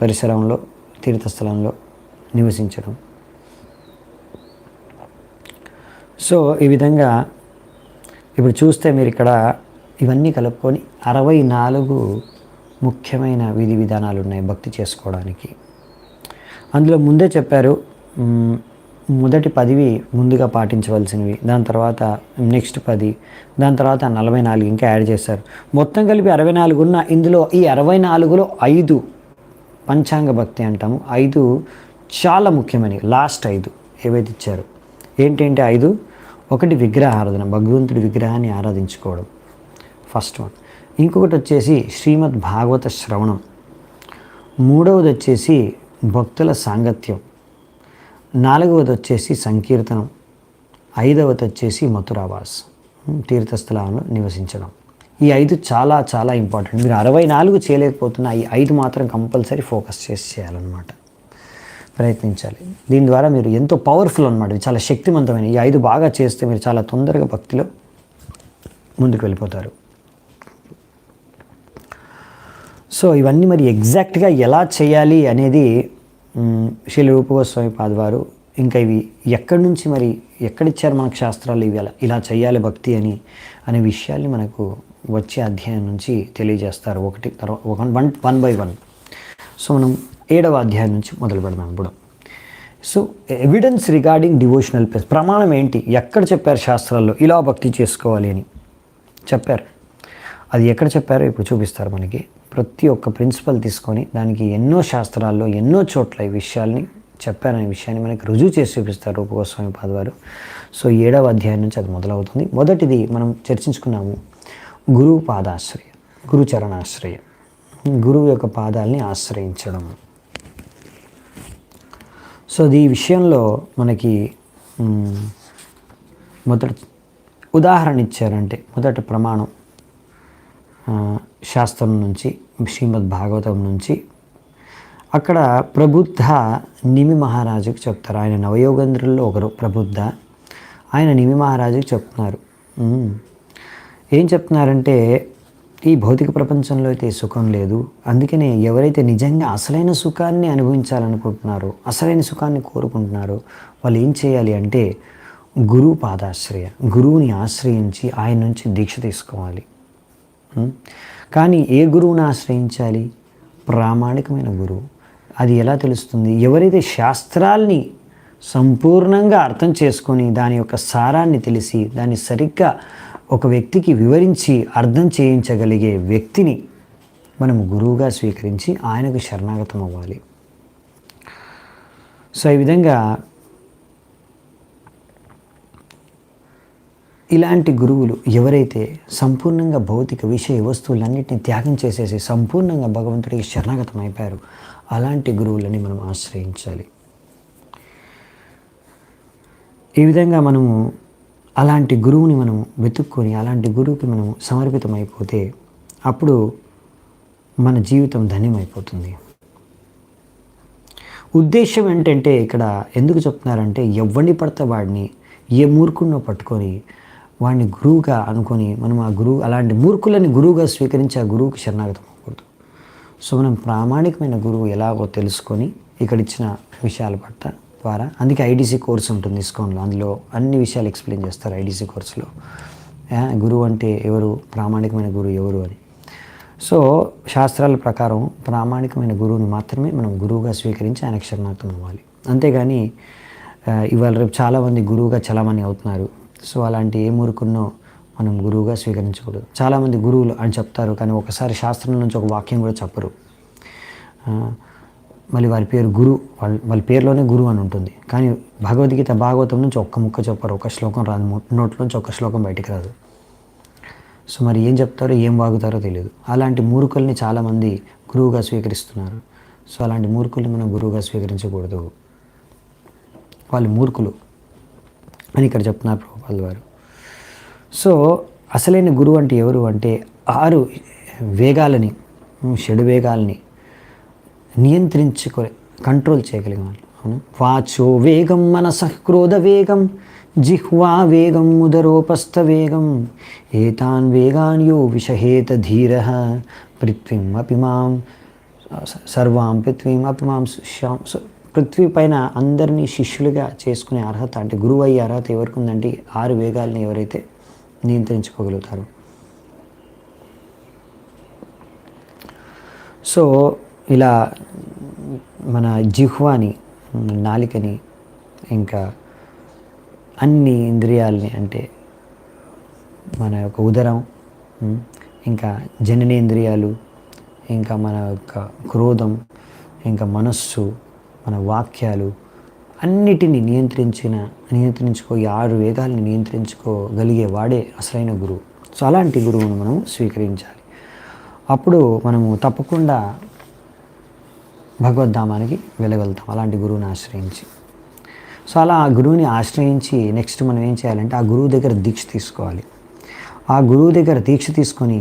పరిసరంలో, తీర్థస్థలంలో నివసించడం. సో ఈ విధంగా ఇప్పుడు చూస్తే మీరు ఇక్కడ ఇవన్నీ కలుపుకొని 64 ముఖ్యమైన విధి విధానాలు ఉన్నాయి భక్తి చేసుకోవడానికి. అందులో ముందే చెప్పారు, మొదటి 10 ముందుగా పాటించవలసినవి, దాని తర్వాత నెక్స్ట్ 10, దాని తర్వాత 44 ఇంకా యాడ్ చేశారు. మొత్తం కలిపి 64 ఉన్న ఇందులో ఈ 64లో 5 పంచాంగ భక్తి అంటాము. 5 చాలా ముఖ్యమైనవి. లాస్ట్ 5 ఏవైతే ఇచ్చారు ఏంటంటే 5, ఒకటి విగ్రహారాధన, భగవంతుడి విగ్రహాన్ని ఆరాధించుకోవడం ఫస్ట్ వన్. ఇంకొకటి వచ్చేసి శ్రీమద్ భాగవత శ్రవణం. మూడవది వచ్చేసి భక్తుల సాంగత్యం. 4వది వచ్చేసి సంకీర్తనం. 5వది వచ్చేసి మథురావాస్, తీర్థస్థలంలో నివసించడం. ఈ 5 చాలా చాలా ఇంపార్టెంట్. మీరు 64 చేయలేకపోతున్నా ఈ 5 మాత్రం కంపల్సరీ ఫోకస్ చేసి చేయాలన్నమాట, ప్రయత్నించాలి. దీని ద్వారా మీరు ఎంతో పవర్ఫుల్ అనమాట, చాలా శక్తివంతమైన. ఈ 5 బాగా చేస్తే మీరు చాలా తొందరగా భక్తిలో ముందుకు వెళ్ళిపోతారు. సో ఇవన్నీ మరి ఎగ్జాక్ట్గా ఎలా చేయాలి అనేది శ్రీ రూప గోస్వామి పాద వారు, ఇంకా ఇవి ఎక్కడి నుంచి మరి ఎక్కడిచ్చారు మనకు శాస్త్రాలు, ఇవి ఇలా చేయాలి భక్తి అనే విషయాల్ని మనకు వచ్చే అధ్యాయం నుంచి తెలియజేస్తారు, ఒకటి తర్వాత వన్ బై వన్. సో మనం 7వ అధ్యాయం నుంచి మొదలు పెడదాం ఇప్పుడు. So evidence regarding devotional place, ప్రమాణం ఏంటి, ఎక్కడ చెప్పారు శాస్త్రాల్లో ఇలా భక్తి చేసుకోవాలి అని చెప్పారు. అది ఎక్కడ చెప్పారో ఇప్పుడు చూపిస్తారు మనకి. ప్రతి ఒక్క ప్రిన్సిపల్ తీసుకొని దానికి ఎన్నో శాస్త్రాల్లో ఎన్నో చోట్ల ఈ విషయాల్ని చెప్పారనే విషయాన్ని మనకి రుజువు చేసి చూపిస్తారు రూప గోస్వామి పాద వారు. సో 7వ అధ్యాయం నుంచి అది మొదలవుతుంది. మొదటిది మనం చర్చించుకున్నాము, గురువు పాదాశ్రయ, గురు చరణాశ్రయ, గురువు యొక్క పాదాలని ఆశ్రయించడం. సో ఈ విషయంలో మనకి మొదటి ఉదాహరణ ఇచ్చారంటే, మొదటి ప్రమాణం శాస్త్రం నుంచి, శ్రీమద్ భాగవతం నుంచి. అక్కడ ప్రబుద్ధ నిమి మహారాజుకి చెప్తారు. ఆయన నవయోగేంద్రుల్లో ఒకరు ప్రబుద్ధ. ఆయన నిమి మహారాజుకి చెప్తున్నారు. ఏం చెప్తున్నారంటే, ఈ భౌతిక ప్రపంచంలో అయితే సుఖం లేదు, అందుకనే ఎవరైతే నిజంగా అసలైన సుఖాన్ని అనుభవించాలనుకుంటున్నారో, అసలైన సుఖాన్ని కోరుకుంటున్నారో వాళ్ళు ఏం చేయాలి అంటే గురువు పాదాశ్రయ, గురువుని ఆశ్రయించి ఆయన నుంచి దీక్ష తీసుకోవాలి. కానీ ఏ గురువుని ఆశ్రయించాలి? ప్రామాణికమైన గురువు. అది ఎలా తెలుస్తుంది? ఎవరైతే శాస్త్రాల్ని సంపూర్ణంగా అర్థం చేసుకొని దాని యొక్క సారాన్ని తెలిసి దాన్ని సరిగ్గా ఒక వ్యక్తికి వివరించి అర్థం చేయించగలిగే వ్యక్తిని మనం గురువుగా స్వీకరించి ఆయనకు శరణాగతం అవ్వాలి. సో ఈ విధంగా ఇలాంటి గురువులు ఎవరైతే సంపూర్ణంగా భౌతిక విషయ వస్తువులన్నింటినీ త్యాగం చేసేసి సంపూర్ణంగా భగవంతుడికి శరణాగతం అయిపోయారు, అలాంటి గురువులని మనం ఆశ్రయించాలి. ఈ విధంగా మనము అలాంటి గురువుని మనం వెతుక్కొని అలాంటి గురువుకి మనం సమర్పితమైపోతే అప్పుడు మన జీవితం ధన్యమైపోతుంది. ఉద్దేశం ఏంటంటే ఇక్కడ ఎందుకు చెప్తున్నారంటే, ఎవరిని పడితే వాడిని, ఏ మూర్ఖుడినో పట్టుకొని వాడిని గురువుగా అనుకొని మనం ఆ గురువు, అలాంటి మూర్ఖులని గురువుగా స్వీకరించి ఆ గురువుకి శరణాగతం అవ్వకూడదు. సో మనం ప్రామాణికమైన గురువు ఎలాగో తెలుసుకొని ఇక్కడ ఇచ్చిన విషయాల పట్ల ద్వారా, అందుకే ఐడిసి కోర్స్ ఉంటుంది ఇస్కాన్లో, అందులో అన్ని విషయాలు ఎక్స్ప్లెయిన్ చేస్తారు ఐడిసి కోర్సులో. గురువు అంటే ఎవరు, ప్రామాణికమైన గురువు ఎవరు అని. సో శాస్త్రాల ప్రకారం ప్రామాణికమైన గురువుని మాత్రమే మనం గురువుగా స్వీకరించి ఆయనకు శరణాగతం అవ్వాలి. అంతేగాని ఇవాళ రేపు చాలామంది గురువుగా చలామణి అవుతున్నారు. సో అలాంటి ఏ మూర్ఖున్నో మనం గురువుగా స్వీకరించకూడదు. చాలామంది గురువులు అని చెప్తారు కానీ ఒకసారి శాస్త్రం నుంచి ఒక వాక్యం కూడా చెప్పరు. మళ్ళీ వారి పేరు గురు, వాళ్ళ పేరులోనే గురు అని ఉంటుంది. కానీ భగవద్గీత భాగవతం నుంచి ఒక్క ముక్క చెప్పారు, ఒక శ్లోకం రాదు, నోట్లోంచి ఒక శ్లోకం బయటికి రాదు. సో మరి ఏం చెప్తారో ఏం వాగుతారో తెలియదు. అలాంటి మూర్ఖుల్ని చాలామంది గురువుగా స్వీకరిస్తున్నారు. సో అలాంటి మూర్ఖుల్ని మనం గురువుగా స్వీకరించకూడదు, వాళ్ళు మూర్ఖులు అని ఇక్కడ చెప్తున్నారు ప్రభుపాద వారు. సో అసలైన గురువు అంటే ఎవరు అంటే 6 వేగాలని, 7 వేగాలని కంట్రోల్ చేయగలిగిన వాళ్ళు. వాచో వేగం, మనసః క్రోధ వేగం, జిహ్వా వేగం, ఉదరోపస్థ వేగం, ఏతాన్ వేగాన్ యో విషహేత ధీరః పృథ్వీం అపిమాం సర్వాం పృథ్వీం అపిమాం శ్యాం. పృథ్వీ పైన అందరినీ శిష్యులుగా చేసుకునే అర్హత, అంటే గురువు అయ్యే అర్హత ఎవరికి ఉందంటే 6 వేగాలని ఎవరైతే నియంత్రించుకోగలుగుతారు. సో ఇలా మన జిహ్వాని, నాలికని, ఇంకా అన్ని ఇంద్రియాలని, అంటే మన యొక్క ఉదరం, ఇంకా జననేంద్రియాలు, ఇంకా మన యొక్క క్రోధం, ఇంకా మనస్సు, మన వాక్యాలు అన్నిటినీ నియంత్రించుకో 6 వేగాల్ని నియంత్రించుకోగలిగే వాడే అసలైన గురువు. సో అలాంటి గురువును మనం స్వీకరించాలి. అప్పుడు మనము తప్పకుండా భగవద్ధామానికి వెళ్ళగలుగుతాం, అలాంటి గురువుని ఆశ్రయించి. సో అలా ఆ గురువుని ఆశ్రయించి నెక్స్ట్ మనం ఏం చేయాలంటే ఆ గురువు దగ్గర దీక్ష తీసుకోవాలి. ఆ గురువు దగ్గర దీక్ష తీసుకొని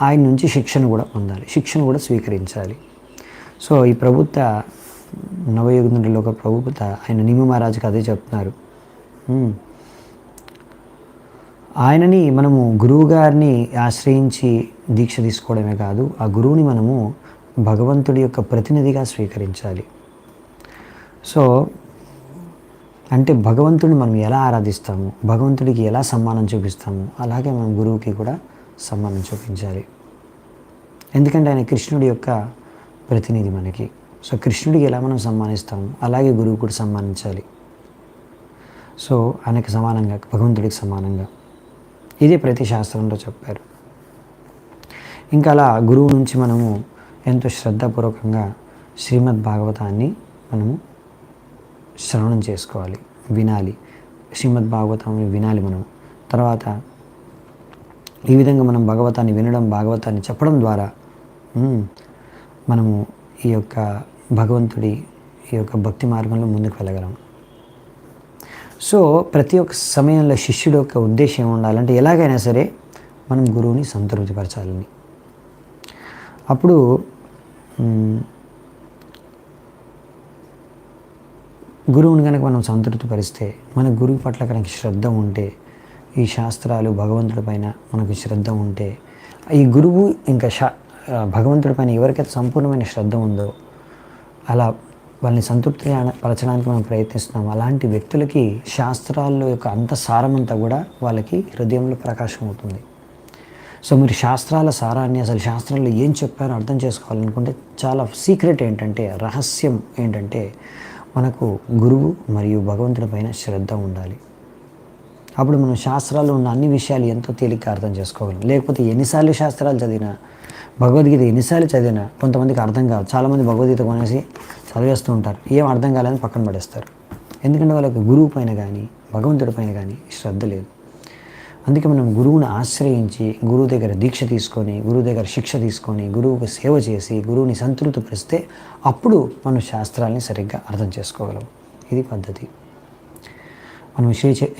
ఆయన నుంచి శిక్షణ కూడా పొందాలి, శిక్షణ కూడా స్వీకరించాలి. సో ఈ ప్రభుత్వ నవయుగంలో ఒక ప్రభుత్వ ఆయన నిమ్మ మహారాజుకి అదే చెప్తున్నారు. ఆయనని మనము గురువు గారిని ఆశ్రయించి దీక్ష తీసుకోవడమే కాదు, ఆ గురువుని మనము భగవంతుడి యొక్క ప్రతినిధిగా స్వీకరించాలి. సో అంటే భగవంతుడిని మనం ఎలా ఆరాధిస్తాము, భగవంతుడికి ఎలా సమ్మానం చూపిస్తాము, అలాగే మనం గురువుకి కూడా సమ్మానం చూపించాలి. ఎందుకంటే ఆయన కృష్ణుడి యొక్క ప్రతినిధి మనకి. సో కృష్ణుడికి ఎలా మనం సమ్మానిస్తాము, అలాగే గురువు కూడా సమ్మానించాలి. సో ఆయనకు సమానంగా, భగవంతుడికి సమానంగా, ఇదే ప్రతి శాస్త్రంలో చెప్పారు. ఇంకా అలా గురువు నుంచి మనము ఎంతో శ్రద్ధాపూర్వకంగా శ్రీమద్ భాగవతాన్ని మనము శ్రవణం చేసుకోవాలి, వినాలి. శ్రీమద్ భాగవతాన్ని వినాలి మనం. తర్వాత ఈ విధంగా మనం భాగవతాన్ని వినడం, భాగవతాన్ని చెప్పడం ద్వారా మనము ఈ యొక్క భగవంతుడి ఈ యొక్క భక్తి మార్గంలో ముందుకు వెళ్ళగలం. సో ప్రతి ఒక్క సమయంలో శిష్యుడి యొక్క ఉద్దేశం ఉండాలంటే ఎలాగైనా సరే మనం గురువుని సంతృప్తిపరచాలని. అప్పుడు గురువుని కనుక మనం సంతృప్తిపరిస్తే, మన గురువు పట్ల కనుక శ్రద్ధ ఉంటే, ఈ శాస్త్రాలు భగవంతుడి పైన మనకు శ్రద్ధ ఉంటే, ఈ గురువు ఇంకా భగవంతుడి పైన ఎవరికైతే సంపూర్ణమైన శ్రద్ధ ఉందో, అలా వాళ్ళని సంతృప్తి పరచడానికి మనం ప్రయత్నిస్తున్నాం. అలాంటి వ్యక్తులకి శాస్త్రాల్లో యొక్క అంత సారమంతా కూడా వాళ్ళకి హృదయంలో ప్రకాశం అవుతుంది. సో మీరు శాస్త్రాల సారాన్ని, అసలు శాస్త్రాల్లో ఏం చెప్పారో అర్థం చేసుకోవాలనుకుంటే చాలా సీక్రెట్ ఏంటంటే, రహస్యం ఏంటంటే, మనకు గురువు మరియు భగవంతుడి పైన శ్రద్ధ ఉండాలి. అప్పుడు మనం శాస్త్రాల్లో ఉన్న అన్ని విషయాలు ఎంతో తేలిగ్గా అర్థం చేసుకోగలం. లేకపోతే ఎన్నిసార్లు శాస్త్రాలు చదివినా, భగవద్గీత ఎన్నిసార్లు చదివినా కొంతమందికి అర్థం కాదు. చాలామంది భగవద్గీత కొనేసి చదివేస్తూ ఉంటారు, ఏం అర్థం కాలేదని పక్కన పడేస్తారు. ఎందుకంటే వాళ్ళకి గురువు పైన కానీ భగవంతుడి పైన కానీ శ్రద్ధ లేదు. అందుకే మనం గురువుని ఆశ్రయించి, గురువు దగ్గర దీక్ష తీసుకొని, గురువు దగ్గర శిక్ష తీసుకొని, గురువుకు సేవ చేసి, గురువుని సంతృప్తిపరిస్తే అప్పుడు మనం శాస్త్రాలని సరిగ్గా అర్థం చేసుకోగలం. ఇది పద్ధతి. మనం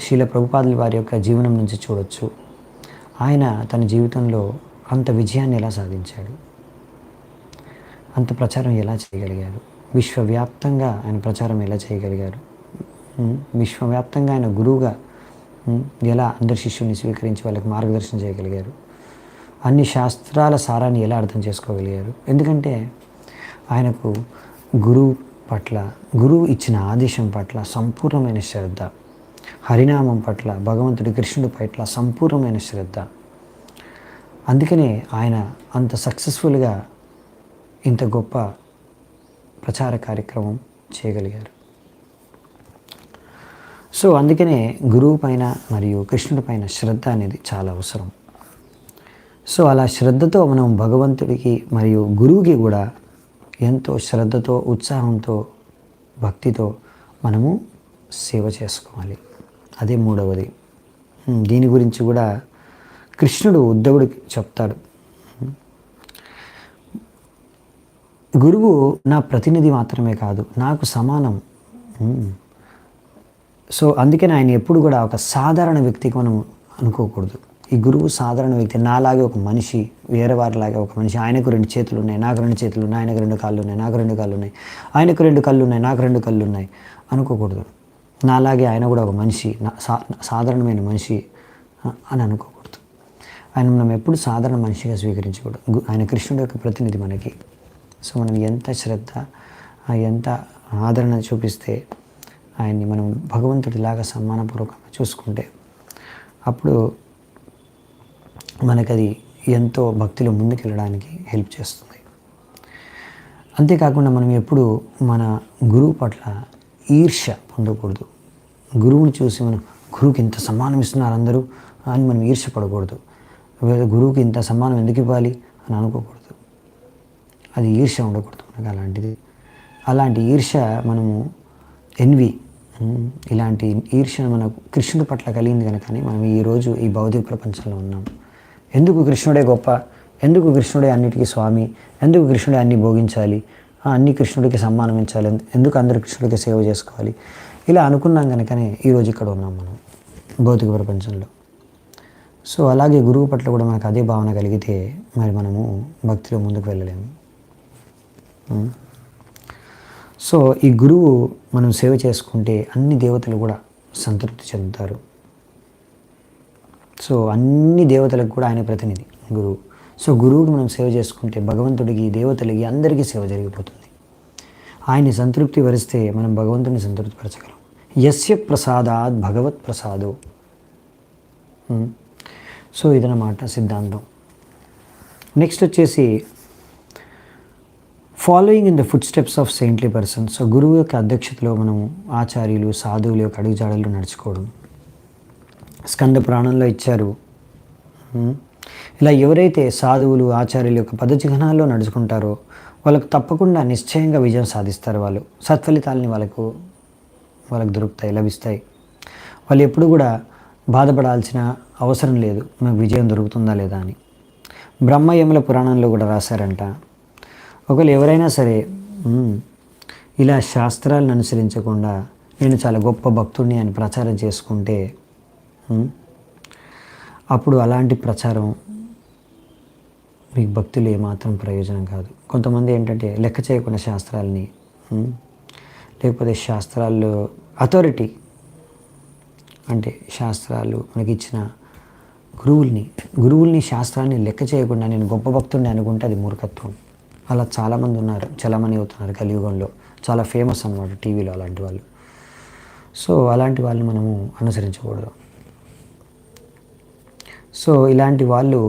శ్రీల ప్రభుపాదుల వారి యొక్క జీవనం నుంచి చూడొచ్చు. ఆయన తన జీవితంలో అంత విజయాన్ని ఎలా సాధించాడు, అంత ప్రచారం ఎలా చేయగలిగారు, విశ్వవ్యాప్తంగా ఆయన ప్రచారం ఎలా చేయగలిగారు, విశ్వవ్యాప్తంగా ఆయన గురువుగా ఎలా అందరి శిష్యుల్ని స్వీకరించి వాళ్ళకి మార్గదర్శనం చేయగలిగారు, అన్ని శాస్త్రాల సారాన్ని ఎలా అర్థం చేసుకోగలిగారు. ఎందుకంటే ఆయనకు గురువు ఇచ్చిన ఆదేశం పట్ల సంపూర్ణమైన శ్రద్ధ, హరినామం పట్ల, భగవంతుడి కృష్ణుడి పట్ల సంపూర్ణమైన శ్రద్ధ. అందుకనే ఆయన అంత సక్సెస్ఫుల్గా ఇంత గొప్ప ప్రచార కార్యక్రమం చేయగలిగారు. సో అందుకనే గురువు పైన మరియు కృష్ణుడి పైన శ్రద్ధ అనేది చాలా అవసరం. సో అలా శ్రద్ధతో మనం భగవంతుడికి మరియు గురువుకి కూడా ఎంతో శ్రద్ధతో, ఉత్సాహంతో, భక్తితో మనము సేవ చేసుకోవాలి. అదే మూడవది. దీని గురించి కూడా కృష్ణుడు ఉద్ధవుడికి చెప్తాడు. గురువు నా ప్రతినిధి మాత్రమే కాదు, నాకు సమానం. సో అందుకని ఆయన ఎప్పుడు కూడా ఒక సాధారణ వ్యక్తికి మనం అనుకోకూడదు. ఈ గురువు సాధారణ వ్యక్తి, నాలాగే ఒక మనిషి, వేరే వారిలాగే ఒక మనిషి. ఆయనకు 2 చేతులు ఉన్నాయి, నాకు 2 చేతులు ఉన్నాయి. ఆయనకు 2 కాళ్ళు ఉన్నాయి, నాకు 2 కాళ్ళు ఉన్నాయి. ఆయనకు 2 కళ్ళు ఉన్నాయి, నాకు 2 కళ్ళు ఉన్నాయి అనుకోకూడదు. నాలాగే ఆయన కూడా ఒక మనిషి, సాధారణమైన మనిషి అని అనుకోకూడదు. ఆయన మనం ఎప్పుడు సాధారణ మనిషిగా స్వీకరించకూడదు. ఆయన కృష్ణుడి యొక్క ప్రతినిధి మనకి. సో మనం ఎంత శ్రద్ధ, ఎంత ఆదరణ చూపిస్తే ఆయన్ని మనం భగవంతుడిలాగా సన్మానపూర్వకంగా చూసుకుంటే అప్పుడు మనకది ఎంతో భక్తిలో ముందుకెళ్ళడానికి హెల్ప్ చేస్తుంది. అంతేకాకుండా మనం ఎప్పుడు మన గురువు పట్ల ఈర్ష్య పొందకూడదు. గురువుని చూసి మనం గురువుకి ఇంత సమ్మానం ఇస్తున్నారు అందరూ అని మనం ఈర్ష్య పడకూడదు. గురువుకి ఇంత సమ్మానం ఎందుకు ఇవ్వాలి అని అనుకోకూడదు. అది ఈర్ష్య ఉండకూడదు మనకు. అలాంటి ఈర్ష్య మనము ఎన్వి, ఇలాంటి ఈర్ష్య మనకు కృష్ణుడి పట్ల కలిగింది కనుకనే మనం ఈరోజు ఈ భౌతిక ప్రపంచంలో ఉన్నాం. ఎందుకు కృష్ణుడే గొప్ప, ఎందుకు కృష్ణుడే అన్నిటికీ స్వామి, ఎందుకు కృష్ణుడే అన్నీ భోగించాలి, అన్ని కృష్ణుడికి సమ్మానమించాలి, ఎందుకు అందరూ కృష్ణుడికి సేవ చేసుకోవాలి, ఇలా అనుకున్నాం కనుకనే ఈరోజు ఇక్కడ ఉన్నాం మనం భౌతిక ప్రపంచంలో. సో అలాగే గురువు పట్ల కూడా మనకు అదే భావన కలిగితే మరి మనము భక్తిలో ముందుకు వెళ్ళలేము. సో ఈ గురువు మనం సేవ చేసుకుంటే అన్ని దేవతలు కూడా సంతృప్తి చెందుతారు. సో అన్ని దేవతలకు కూడా ఆయన ప్రతినిధి గురువు. సో గురువుకి మనం సేవ చేసుకుంటే భగవంతుడికి, దేవతలకి, అందరికీ సేవ జరిగిపోతుంది. ఆయన్ని సంతృప్తి పరిస్తే మనం భగవంతుని సంతృప్తి పరచగలం. యస్య ప్రసాదాత్ భగవత్ ప్రసాదో. సో ఇదన్నమాట సిద్ధాంతం. నెక్స్ట్ వచ్చేసి following in the food steps of saintly person. So గురువు యొక్క అధ్యక్షతలో మనం ఆచార్యులు, సాధువుల యొక్క అడుగుజాడల్లో నడుచుకోవడం స్కంద పురాణంలో ఇచ్చారు. ఇలా ఎవరైతే సాధువులు, ఆచార్యుల యొక్క పదచిహ్నాల్లో నడుచుకుంటారో వాళ్ళకు తప్పకుండా నిశ్చయంగా విజయం సాధిస్తారు. వాళ్ళు సత్ఫలితాలని వాళ్ళకు దొరుకుతాయి, లభిస్తాయి. వాళ్ళు ఎప్పుడు కూడా బాధపడాల్సిన అవసరం లేదు, మనకు విజయం దొరుకుతుందా లేదా అని. బ్రహ్మయముల పురాణంలో కూడా రాశారంట, ఒకవేళ ఎవరైనా సరే ఇలా శాస్త్రాలను అనుసరించకుండా నేను చాలా గొప్ప భక్తుడిని అని ప్రచారం చేసుకుంటే అప్పుడు అలాంటి ప్రచారం మీకు భక్తులు ఏమాత్రం ప్రయోజనం కాదు. కొంతమంది ఏంటంటే లెక్క చేయకుండా శాస్త్రాలని, లేకపోతే శాస్త్రాల్లో అథారిటీ అంటే శాస్త్రాలు మనకి ఇచ్చిన గురువుల్ని శాస్త్రాన్ని లెక్క చేయకుండా నేను గొప్ప భక్తుడిని అనుకుంటే అది మూర్ఖత్వం. అలా చాలామంది ఉన్నారు, చలామణి అవుతున్నారు కలియుగంలో. చాలా ఫేమస్ అన్నమాట టీవీలో అలాంటి వాళ్ళు. సో అలాంటి వాళ్ళని మనము అనుసరించకూడదు. సో ఇలాంటి వాళ్ళు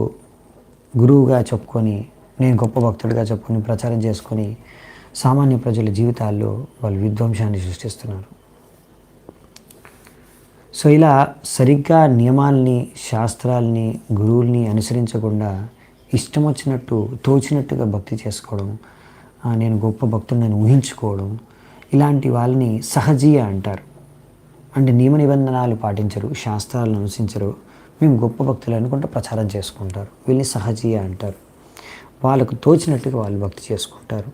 గురువుగా చెప్పుకొని, నేను గొప్ప భక్తుడిగా చెప్పుకొని ప్రచారం చేసుకొని సామాన్య ప్రజల జీవితాల్లో వాళ్ళు విధ్వంసాన్ని సృష్టిస్తున్నారు. సో ఇలా సరిగ్గా నియమాల్ని, శాస్త్రాల్ని, గురువుల్ని అనుసరించకుండా ఇష్టం వచ్చినట్టు, తోచినట్టుగా భక్తి చేసుకోవడం, నేను గొప్ప భక్తుడిని ఊహించుకోవడం, ఇలాంటి వాళ్ళని సహజీయ అంటారు. అంటే నియమ నిబంధనలు పాటించరు, శాస్త్రాలను అనుసరించరు, మేము గొప్ప భక్తులు అనుకుంటూ ప్రచారం చేసుకుంటారు. వీళ్ళని సహజీయ అంటారు. వాళ్ళకు తోచినట్టుగా వాళ్ళు భక్తి చేసుకుంటారు.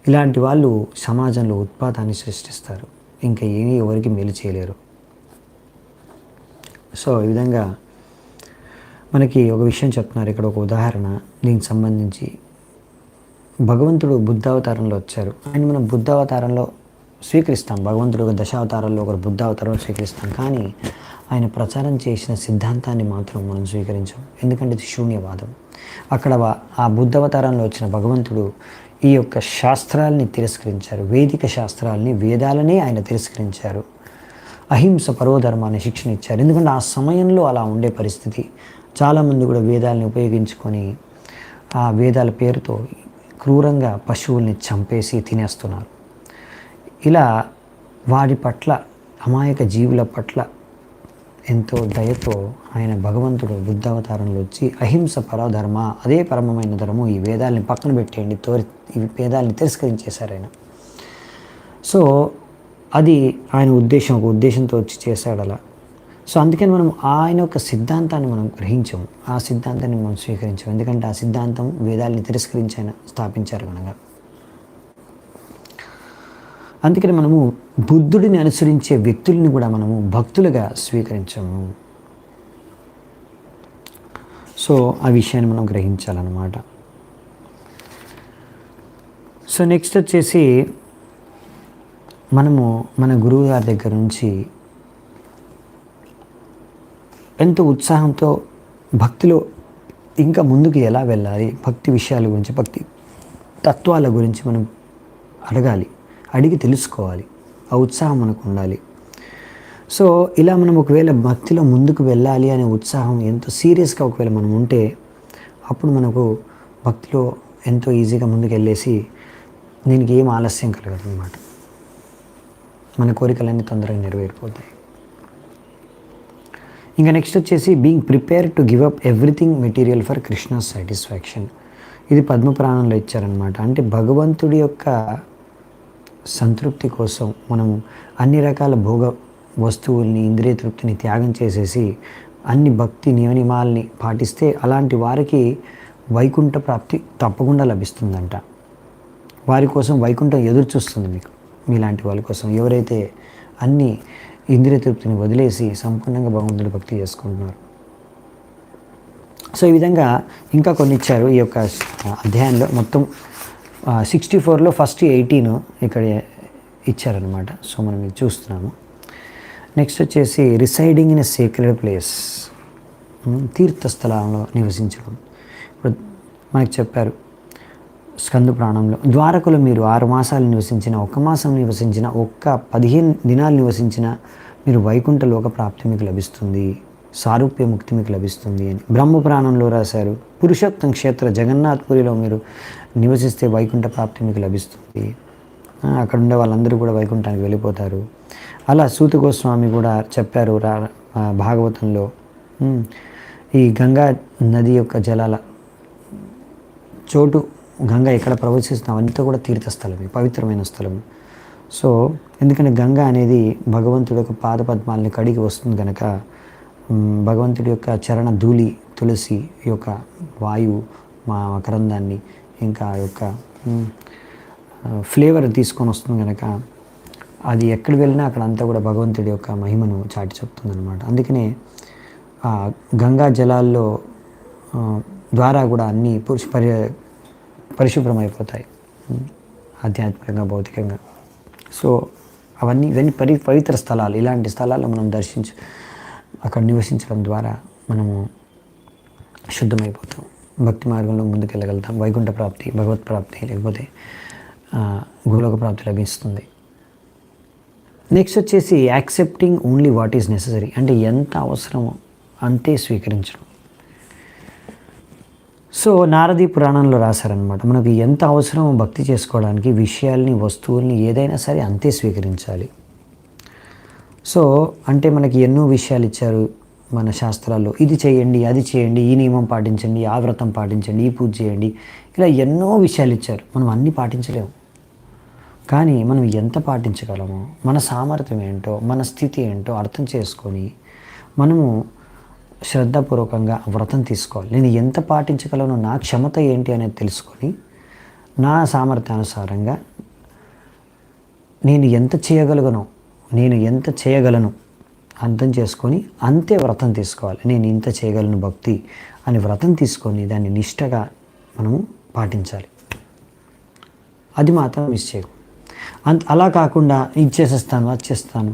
ఇలాంటి వాళ్ళు సమాజంలో ఉత్పాతాన్ని సృష్టిస్తారు, ఇంకా ఎవరికి మేలు చేయలేరు. సో ఈ విధంగా మనకి ఒక విషయం చెప్తున్నారు ఇక్కడ, ఒక ఉదాహరణ దీనికి సంబంధించి. భగవంతుడు బుద్ధావతారంలో వచ్చారు. ఆయన మనం బుద్ధావతారంలో స్వీకరిస్తాం, భగవంతుడు ఒక దశావతారంలో ఒకరు బుద్ధావతారంలో స్వీకరిస్తాం. కానీ ఆయన ప్రచారం చేసిన సిద్ధాంతాన్ని మాత్రం మనం స్వీకరించాం, ఎందుకంటే ఇది శూన్యవాదం. అక్కడ ఆ బుద్ధావతారంలో వచ్చిన భగవంతుడు ఈ యొక్క శాస్త్రాలని తిరస్కరించారు, వేదిక శాస్త్రాలని, వేదాలనే ఆయన తిరస్కరించారు. అహింస పరోధర్మాన్ని శిక్షణ ఇచ్చారు, ఎందుకంటే ఆ సమయంలో అలా ఉండే పరిస్థితి. చాలామంది కూడా వేదాలని ఉపయోగించుకొని ఆ వేదాల పేరుతో క్రూరంగా పశువుల్ని చంపేసి తినేస్తున్నారు. ఇలా వాడి పట్ల, అమాయక జీవుల పట్ల ఎంతో దయతో ఆయన భగవంతుడు బుద్ధావతారంలో వచ్చి అహింస పరధర్మ, అదే పరమమైన ధర్మం, ఈ వేదాలని పక్కన పెట్టేయండి, ఈ వేదాలని తిరస్కరించేశారు ఆయన. సో అది ఆయన ఉద్దేశం, ఒక ఉద్దేశంతో వచ్చి చేశాడు అలా. సో అందుకని మనం ఆయన యొక్క సిద్ధాంతాన్ని మనం గ్రహించము, ఆ సిద్ధాంతాన్ని మనం స్వీకరించాము. ఎందుకంటే ఆ సిద్ధాంతం వేదాలని తిరస్కరించి ఆయన స్థాపించారు కనుక. అందుకని మనము బుద్ధుడిని అనుసరించే వ్యక్తుల్ని కూడా మనము భక్తులుగా స్వీకరించము. సో ఆ విషయాన్ని మనం గ్రహించాలన్నమాట. సో నెక్స్ట్ వచ్చేసి మనము మన గురువు గారి దగ్గర నుంచి ఎంతో ఉత్సాహంతో భక్తిలో ఇంకా ముందుకు ఎలా వెళ్ళాలి, భక్తి విషయాల గురించి, భక్తి తత్వాల గురించి మనం అడగాలి, అడిగి తెలుసుకోవాలి. ఆ ఉత్సాహం మనకు ఉండాలి. సో ఇలా మనం ఒకవేళ భక్తిలో ముందుకు వెళ్ళాలి అనే ఉత్సాహం ఎంతో సీరియస్గా ఒకవేళ మనం ఉంటే అప్పుడు మనకు భక్తిలో ఎంతో ఈజీగా ముందుకు వెళ్ళేసి దీనికి ఏం ఆలస్యం కలగదు అన్నమాట. మన కోరికలన్నీ తొందరగా నెరవేరిపోతాయి. ఇంకా నెక్స్ట్ వచ్చేసి being prepare to give up everything material for Krishna satisfaction. ఇది పద్మపురాణంలో ఇచ్చారనమాట. అంటే భగవంతుడి యొక్క సంతృప్తి కోసం మనం అన్ని రకాల భోగ వస్తువుల్ని, ఇంద్రియ తృప్తిని త్యాగం చేసేసి అన్ని భక్తి నియమాల్ని పాటిస్తే అలాంటి వారికి వైకుంఠ ప్రాప్తి తప్పకుండా లభిస్తుందంట. వారి కోసం వైకుంఠం ఎదురు చూస్తుంది మీకు, మీలాంటి వాళ్ళ కోసం, ఎవరైతే అన్ని ఇంద్రియ తృప్తిని వదిలేసి సంపూర్ణంగా భగవంతుడి భక్తి చేసుకుంటున్నారు. సో ఈ విధంగా ఇంకా కొన్ని ఇచ్చారు ఈ యొక్క అధ్యాయంలో. మొత్తం 64లో ఫస్ట్ 18 ఇక్కడ ఇచ్చారనమాట. సో మనం ఇది చూస్తున్నాము. నెక్స్ట్ వచ్చేసి residing in a sacred place, తీర్థస్థలంలో నివసించడం. ఇప్పుడు మనకి చెప్పారు స్కంద పురాణంలో, ద్వారకలో మీరు 6 మాసాలు నివసించిన, 1 మాసం నివసించిన, 15 దినాలు నివసించిన మీరు వైకుంఠ లోక ప్రాప్తి మీకు లభిస్తుంది, సారూప్య ముక్తి మీకు లభిస్తుంది అని బ్రహ్మపురాణంలో రాశారు. పురుషోత్తం క్షేత్ర జగన్నాథ్పురిలో మీరు నివసిస్తే వైకుంఠ ప్రాప్తి మీకు లభిస్తుంది, అక్కడ ఉండే వాళ్ళందరూ కూడా వైకుంఠానికి వెళ్ళిపోతారు. అలా సూత గోస్వామి కూడా చెప్పారు భాగవతంలో. ఈ గంగా నది యొక్క జలాల చోటు, గంగా ఎక్కడ ప్రవహిస్తున్నాం అంతా కూడా తీర్థస్థలమే, పవిత్రమైన స్థలం. సో ఎందుకంటే గంగా అనేది భగవంతుడి యొక్క పాద పద్మాలని కడిగి వస్తుంది కనుక భగవంతుడి యొక్క చరణ ధూళి, తులసి యొక్క వాయువు, మా మకరందాన్ని ఇంకా యొక్క ఫ్లేవర్ తీసుకొని వస్తుంది కనుక అది ఎక్కడ వెళ్ళినా అక్కడ అంతా కూడా భగవంతుడి యొక్క మహిమను చాటి చెప్తుందన్నమాట. అందుకనే గంగా జలాల్లో ద్వారా కూడా అన్నీ పరిశుభ్రమైపోతాయి ఆధ్యాత్మికంగా, భౌతికంగా. సో ఇవన్నీ పవిత్ర స్థలాలు. ఇలాంటి స్థలాల్లో మనం అక్కడ నివసించడం ద్వారా మనము శుద్ధమైపోతాం, భక్తి మార్గంలో ముందుకు వెళ్ళగలుగుతాం, వైకుంఠ ప్రాప్తి, భగవత్ ప్రాప్తి, లేకపోతే గోలోక ప్రాప్తి లభిస్తుంది. నెక్స్ట్ వచ్చేసి accepting only what is necessary, అంటే ఎంత అవసరమో అంతే స్వీకరించడం. సో నారదీ పురాణంలో రాశారనమాట, మనకు ఎంత అవసరమో భక్తి చేసుకోవడానికి విషయాల్ని, వస్తువుల్ని, ఏదైనా సరే అంతే స్వీకరించాలి. సో అంటే మనకి ఎన్నో విషయాలు ఇచ్చారు మన శాస్త్రాల్లో. ఇది చేయండి, అది చేయండి, ఈ నియమం పాటించండి, ఆ వ్రతం పాటించండి, ఈ పూజ చేయండి, ఇలా ఎన్నో విషయాలు ఇచ్చారు. మనం అన్నీ పాటించలేము, కానీ మనం ఎంత పాటించగలమో, మన సామర్థ్యం ఏంటో, మన స్థితి ఏంటో అర్థం చేసుకొని మనము శ్రద్ధపూర్వకంగా వ్రతం తీసుకోవాలి. నేను ఎంత పాటించగలను, నా క్షమత ఏంటి అనేది తెలుసుకొని నా సామర్థ్యానుసారంగా నేను ఎంత చేయగలను అర్థం చేసుకొని అంతే వ్రతం తీసుకోవాలి. నేను ఇంత చేయగలను భక్తి అని వ్రతం తీసుకొని దాన్ని నిష్టగా మనము పాటించాలి. అది మాత్రం మిస్ చేయకు. అలా కాకుండా ఇది చేసేస్తాను, అది చేస్తాను,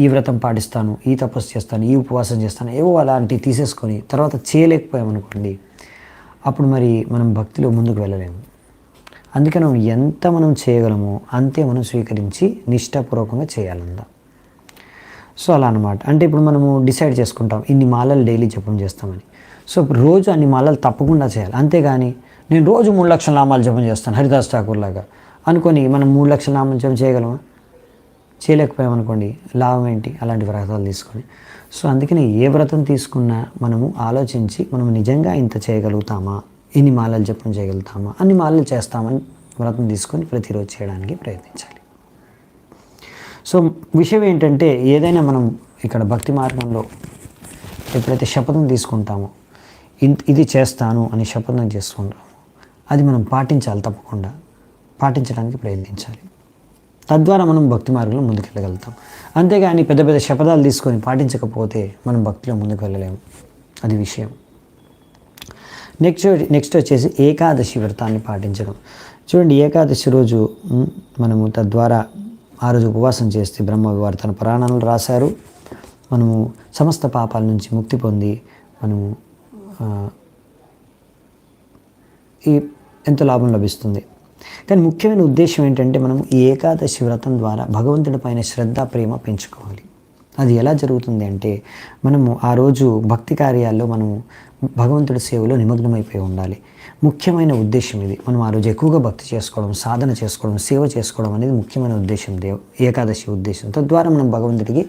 ఈ వ్రతం పాటిస్తాను, ఈ తపస్సు చేస్తాను, ఈ ఉపవాసం చేస్తాను, ఏవో అలాంటివి తీసేసుకొని తర్వాత చేయలేకపోయామనుకోండి, అప్పుడు మరి మనం భక్తిలో ముందుకు వెళ్ళలేము. అందుకని ఎంత మనం చేయగలమో అంతే మనం స్వీకరించి నిష్ఠాపూర్వకంగా చేయాలందా. సో అలా అనమాట. అంటే ఇప్పుడు మనము డిసైడ్ చేసుకుంటాం ఇన్ని మాలలు డైలీ జపం చేస్తామని. సో రోజు అన్ని మాలలు తప్పకుండా చేయాలి. అంతేగాని నేను రోజు 3 లక్షల నామాలు జపం చేస్తాను హరిదాస్ ఠాకూర్ లాగా అనుకొని మనం 3 లక్షల నామాలు జపం చేయగలమా? చేయలేకపోయామనుకోండి లాభం ఏంటి అలాంటి వ్రతాలు తీసుకొని. సో అందుకని ఏ వ్రతం తీసుకున్నా మనము ఆలోచించి మనం నిజంగా ఇంత చేయగలుగుతామా, ఇన్ని మాలలు జపం చేయగలుగుతామా, అన్ని మాలలు చేస్తామని వ్రతం తీసుకొని ప్రతిరోజు చేయడానికి ప్రయత్నించాలి. సో విషయం ఏంటంటే ఏదైనా మనం ఇక్కడ భక్తి మార్గంలో ఎప్పుడైతే శపథం తీసుకుంటామో ఇది చేస్తాను అని శపథం చేసుకుంటామో అది మనం పాటించాలి, తప్పకుండా పాటించడానికి ప్రయత్నించాలి. తద్వారా మనం భక్తి మార్గంలో ముందుకెళ్ళగలుగుతాం. అంతేగాని పెద్ద పెద్ద శపథాలు తీసుకొని పాటించకపోతే మనం భక్తిలో ముందుకు వెళ్ళలేము. అది విషయం. నెక్స్ట్ వచ్చేసి ఏకాదశి వ్రతాన్ని పాటించడం. చూడండి, ఏకాదశి రోజు మనము తద్వారా ఆ రోజు ఉపవాసం చేస్తే బ్రహ్మవారు తన పురాణాలు రాశారు. మనము సమస్త పాపాల నుంచి ముక్తి పొంది మనము ఎంతో లాభం లభిస్తుంది. కానీ ముఖ్యమైన ఉద్దేశం ఏంటంటే మనము ఈ ఏకాదశి వ్రతం ద్వారా భగవంతుడి పైన శ్రద్ధ, ప్రేమ పెంచుకోవాలి. అది ఎలా జరుగుతుంది అంటే మనము ఆ రోజు భక్తి కార్యాల్లో మనము భగవంతుడి సేవలో నిమగ్నమైపోయి ఉండాలి. ముఖ్యమైన ఉద్దేశం ఇది. మనం ఆ రోజు ఎక్కువగా భక్తి చేసుకోవడం, సాధన చేసుకోవడం, సేవ చేసుకోవడం అనేది ముఖ్యమైన ఉద్దేశం ఏకాదశి ఉద్దేశం. తద్వారా మనం భగవంతుడికి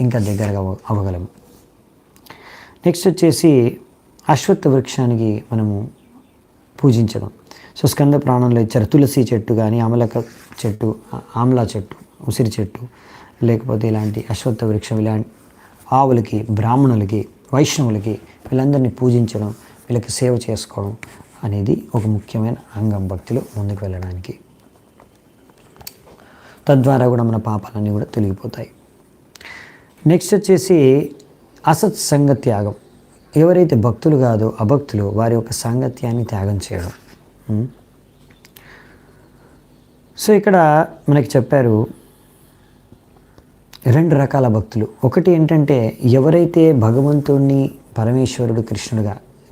ఇంకా దగ్గరగా అవ్వగలము. నెక్స్ట్ వచ్చేసి అశ్వత్థ వృక్షానికి మనము పూజించడం. సో స్కంద పురాణంలో ఇచ్చారు, తులసి చెట్టు కానీ ఆమ్లా చెట్టు, ఉసిరి చెట్టు, లేకపోతే ఇలాంటి అశ్వత్థ వృక్షం, ఇలాంటి ఆవులకి, బ్రాహ్మణులకి, వైష్ణవులకి వీళ్ళందరినీ పూజించడం, వీళ్ళకి సేవ చేసుకోవడం అనేది ఒక ముఖ్యమైన అంగం భక్తిలో ముందుకు వెళ్ళడానికి. తద్వారా కూడా మన పాపాలన్నీ కూడా తొలగిపోతాయి. నెక్స్ట్ వచ్చేసి అసత్సంగ త్యాగం. ఎవరైతే భక్తులు కాదో అభక్తులు వారి యొక్క సాంగత్యాన్ని త్యాగం చేయడం. సో ఇక్కడ మనకి చెప్పారు 2 రకాల భక్తులు. ఒకటి ఏంటంటే ఎవరైతే భగవంతుడిని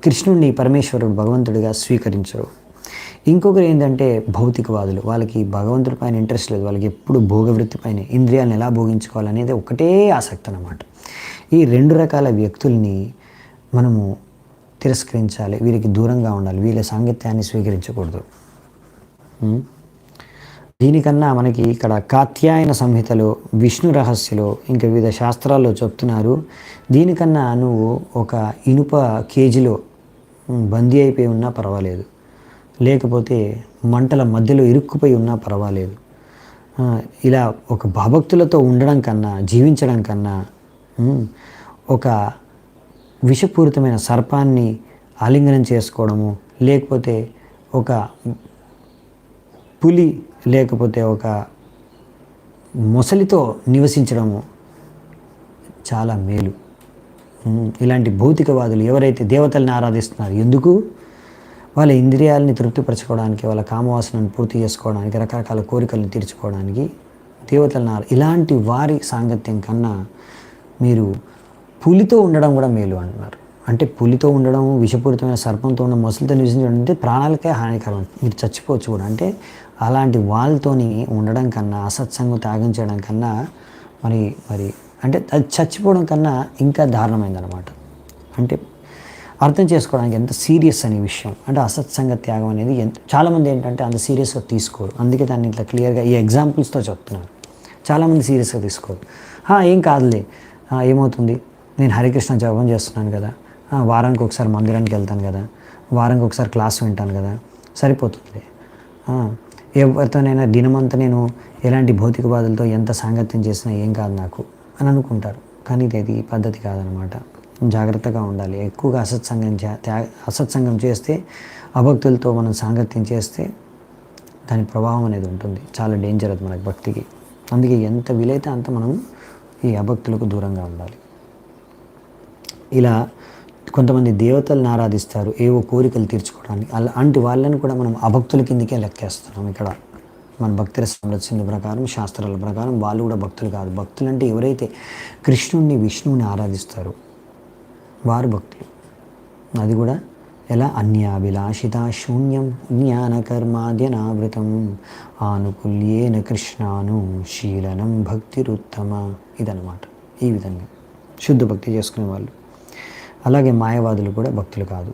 కృష్ణుడిని పరమేశ్వరుడు భగవంతుడిగా స్వీకరించరు. ఇంకొకరు ఏంటంటే భౌతికవాదులు. వాళ్ళకి భగవంతుడి పైన ఇంట్రెస్ట్ లేదు, వాళ్ళకి ఎప్పుడు భోగవృత్తి పైన, ఇంద్రియాలను ఎలా భోగించుకోవాలనేది ఒకటే ఆసక్తి అన్నమాట. ఈ 2 రకాల వ్యక్తుల్ని మనము తిరస్కరించాలి, వీరికి దూరంగా ఉండాలి, వీళ్ళ సాంగత్యాన్ని స్వీకరించకూడదు. దీనికన్నా మనకి ఇక్కడ కాత్యాయన సంహితలో, విష్ణు రహస్యలో, ఇంకా వివిధ శాస్త్రాల్లో చెప్తున్నారు, దీనికన్నా నువ్వు ఒక ఇనుప కేజీలో బందీ అయిపోయి ఉన్నా పర్వాలేదు, లేకపోతే మంటల మధ్యలో ఇరుక్కుపోయి ఉన్నా పర్వాలేదు, ఇలా ఒక భక్తులతో ఉండడం కన్నా, జీవించడం కన్నా ఒక విషపూరితమైన సర్పాన్ని ఆలింగనం చేసుకోవడము, లేకపోతే ఒక పులి లేకపోతే ఒక మొసలితో నివసించడము చాలా మేలు. ఇలాంటి భౌతికవాదులు ఎవరైతే దేవతల్ని ఆరాధిస్తున్నారు, ఎందుకు? వాళ్ళ ఇంద్రియాలని తృప్తిపరచుకోవడానికి, వాళ్ళ కామవాసనను పూర్తి చేసుకోవడానికి, రకరకాల కోరికలను తీర్చుకోవడానికి దేవతలను ఇలాంటి వారి సాంగత్యం కన్నా మీరు పులితో ఉండడం కూడా మేలు అంటున్నారు. అంటే పులితో ఉండడం, విషపూరితమైన సర్పంతో ఉండడం, మొసలితో నివసించడం అంటే ప్రాణాలకే హానికరం, మీరు చచ్చిపోవచ్చు కూడా. అంటే అలాంటి వాళ్ళతోని ఉండడం కన్నా, అసత్సంగం త్యాగం చేయడం కన్నా మరి అంటే అది చచ్చిపోవడం కన్నా ఇంకా దారుణమైందనమాట. అంటే అర్థం చేసుకోవడానికి ఎంత సీరియస్ అనే విషయం. అంటే అసత్సంగ త్యాగం అనేది చాలామంది ఏంటంటే అంత సీరియస్గా తీసుకోరు. అందుకే దాన్ని ఇట్లా క్లియర్గా ఈ ఎగ్జాంపుల్స్తో చెప్తున్నారు. చాలామంది సీరియస్గా తీసుకోరు. ఏం కాదులే, ఏమవుతుంది, నేను హరికృష్ణ జపం చేస్తున్నాను కదా, వారానికి ఒకసారి మందిరానికి వెళ్తాను కదా, వారానికి ఒకసారి క్లాస్ వింటాను కదా, సరిపోతుందిలే, ఎవరితోనైనా దినమంతా నేను ఎలాంటి భౌతికవాదులతో ఎంత సాంగత్యం చేసినా ఏం కాదు నాకు అని అనుకుంటారు. కానీ ఇది పద్ధతి కాదనమాట. జాగ్రత్తగా ఉండాలి. ఎక్కువగా అసత్సంగం చేస్తే, అభక్తులతో మనం సాంగత్యం చేస్తే దాని ప్రభావం అనేది ఉంటుంది. చాలా డేంజర్ అది మనకి భక్తికి. అందుకే ఎంత వీలైతే అంత మనం ఈ అభక్తులకు దూరంగా ఉండాలి. ఇలా కొంతమంది దేవతలను ఆరాధిస్తారు ఏవో కోరికలు తీర్చుకోవడానికి. అలాంటి వాళ్ళని కూడా మనం అభక్తుల కిందకే లెక్కేస్తున్నాం. ఇక్కడ మన భక్తి రసంలో వచ్చిన ప్రకారం, శాస్త్రాల ప్రకారం వాళ్ళు కూడా భక్తులు కాదు. భక్తులు అంటే ఎవరైతే కృష్ణుడిని, విష్ణువుని ఆరాధిస్తారో వారు భక్తులు. అది కూడా ఎలా? అన్యాభిలాషిత శూన్యం జ్ఞానకర్మాద్యనావృతం ఆనుకుల్యేన కృష్ణాను శీలనం భక్తిరుత్తమ. ఇదన్నమాట. ఈ విధంగా శుద్ధ భక్తి చేసుకునే వాళ్ళు. అలాగే మాయవాదులు కూడా భక్తులు కాదు.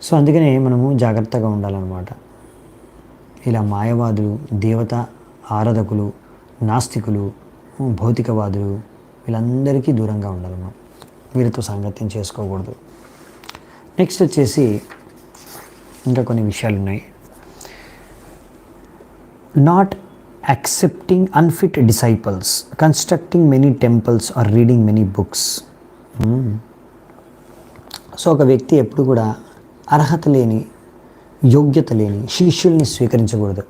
సో అందుకనే మనము జాగ్రత్తగా ఉండాలన్నమాట. ఇలా మాయవాదులు, దేవత ఆరాధకులు, నాస్తికులు, భౌతికవాదులు వీళ్ళందరికీ దూరంగా ఉండాలి మనం. వీరితో సాంగత్యం చేసుకోకూడదు. నెక్స్ట్ వచ్చేసి ఇంకా కొన్ని విషయాలు ఉన్నాయి. Not accepting unfit disciples, constructing many temples or reading many books. So ఒక వ్యక్తి ఎప్పుడు కూడా అర్హత లేని, యోగ్యత లేని శిష్యుల్ని స్వీకరించకూడదు.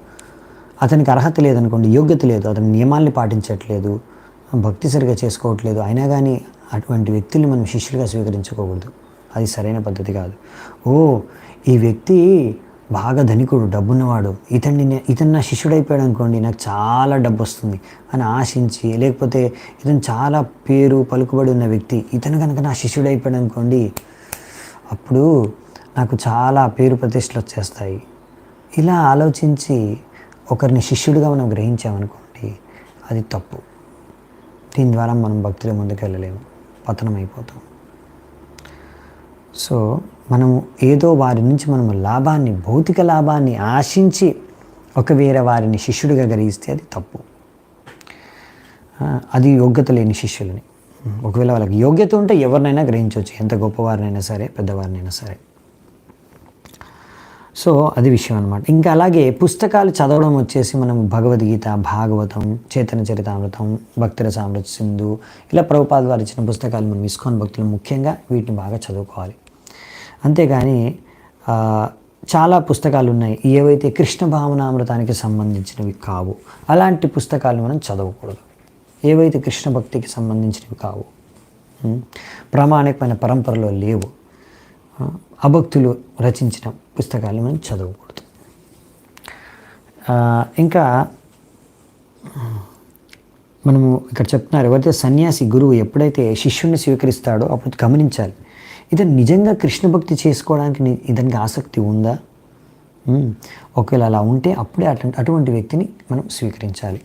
అతనికి అర్హత లేదనుకోండి, యోగ్యత లేదు, అతని నియమాల్ని పాటించట్లేదు, భక్తి సరిగా చేసుకోవట్లేదు, అయినా కానీ అటువంటి వ్యక్తుల్ని మనం శిష్యులుగా స్వీకరించుకోకూడదు. అది సరైన పద్ధతి కాదు. ఓ ఈ వ్యక్తి బాగా ధనికుడు, డబ్బున్నవాడు, ఇతను నా శిష్యుడైపోయాడు అనుకోండి, నాకు చాలా డబ్బు వస్తుంది అని ఆశించి, లేకపోతే ఇతను చాలా పేరు పలుకుబడి ఉన్న వ్యక్తి, ఇతను కనుక నా శిష్యుడైపోయాడు అనుకోండి, అప్పుడు నాకు చాలా పేరు ప్రతిష్టలు వచ్చేస్తాయి. ఇలా ఆలోచించి ఒకరిని శిష్యుడిగా మనం గ్రహించామనుకోండి, అది తప్పు. దీని ద్వారా మనం భక్తిలో ముందుకు వెళ్ళలేము, పతనం అయిపోతాం. సో మనము ఏదో వారి నుంచి మనము లాభాన్ని, భౌతిక లాభాన్ని ఆశించి వేరే వారిని శిష్యుడిగా గ్రహిస్తే అది తప్పు. అది యోగ్యత లేని శిష్యులని. ఒకవేళ వాళ్ళకి యోగ్యత ఉంటే ఎవరినైనా గ్రహించవచ్చు, ఎంత గొప్పవారినైనా సరే, పెద్దవారినైనా సరే. సో అది విషయం అనమాట. ఇంకా అలాగే పుస్తకాలు చదవడం వచ్చేసి మనం భగవద్గీత, భాగవతం, చైతన్య చరితామృతం, భక్తిరసామృత సింధు, ఇలా ప్రభుపాద వారు ఇచ్చిన పుస్తకాలు మనం ఇస్కాన్ భక్తులు ముఖ్యంగా వీటిని బాగా చదువుకోవాలి. అంతేగాని చాలా పుస్తకాలు ఉన్నాయి, ఏవైతే కృష్ణ భావనామృతానికి సంబంధించినవి కావు, అలాంటి పుస్తకాలు మనం చదవకూడదు. ఏవైతే కృష్ణ భక్తికి సంబంధించినవి కావు, ప్రామాణికమైన పరంపరలో లేవు, అభక్తులు రచించిన పుస్తకాలను మనం చదవకూడదు. ఇంకా మనము ఇక్కడ చెప్తున్నారు, ఎవరైతే సన్యాసి గురువు ఎప్పుడైతే శిష్యుడిని స్వీకరిస్తాడో అప్పుడు గమనించాలి, ఇతను నిజంగా కృష్ణ భక్తి చేసుకోవడానికి ఇతనికి ఆసక్తి ఉందా? ఒకవేళ అలా ఉంటే అప్పుడే అటువంటి వ్యక్తిని మనం స్వీకరించాలి.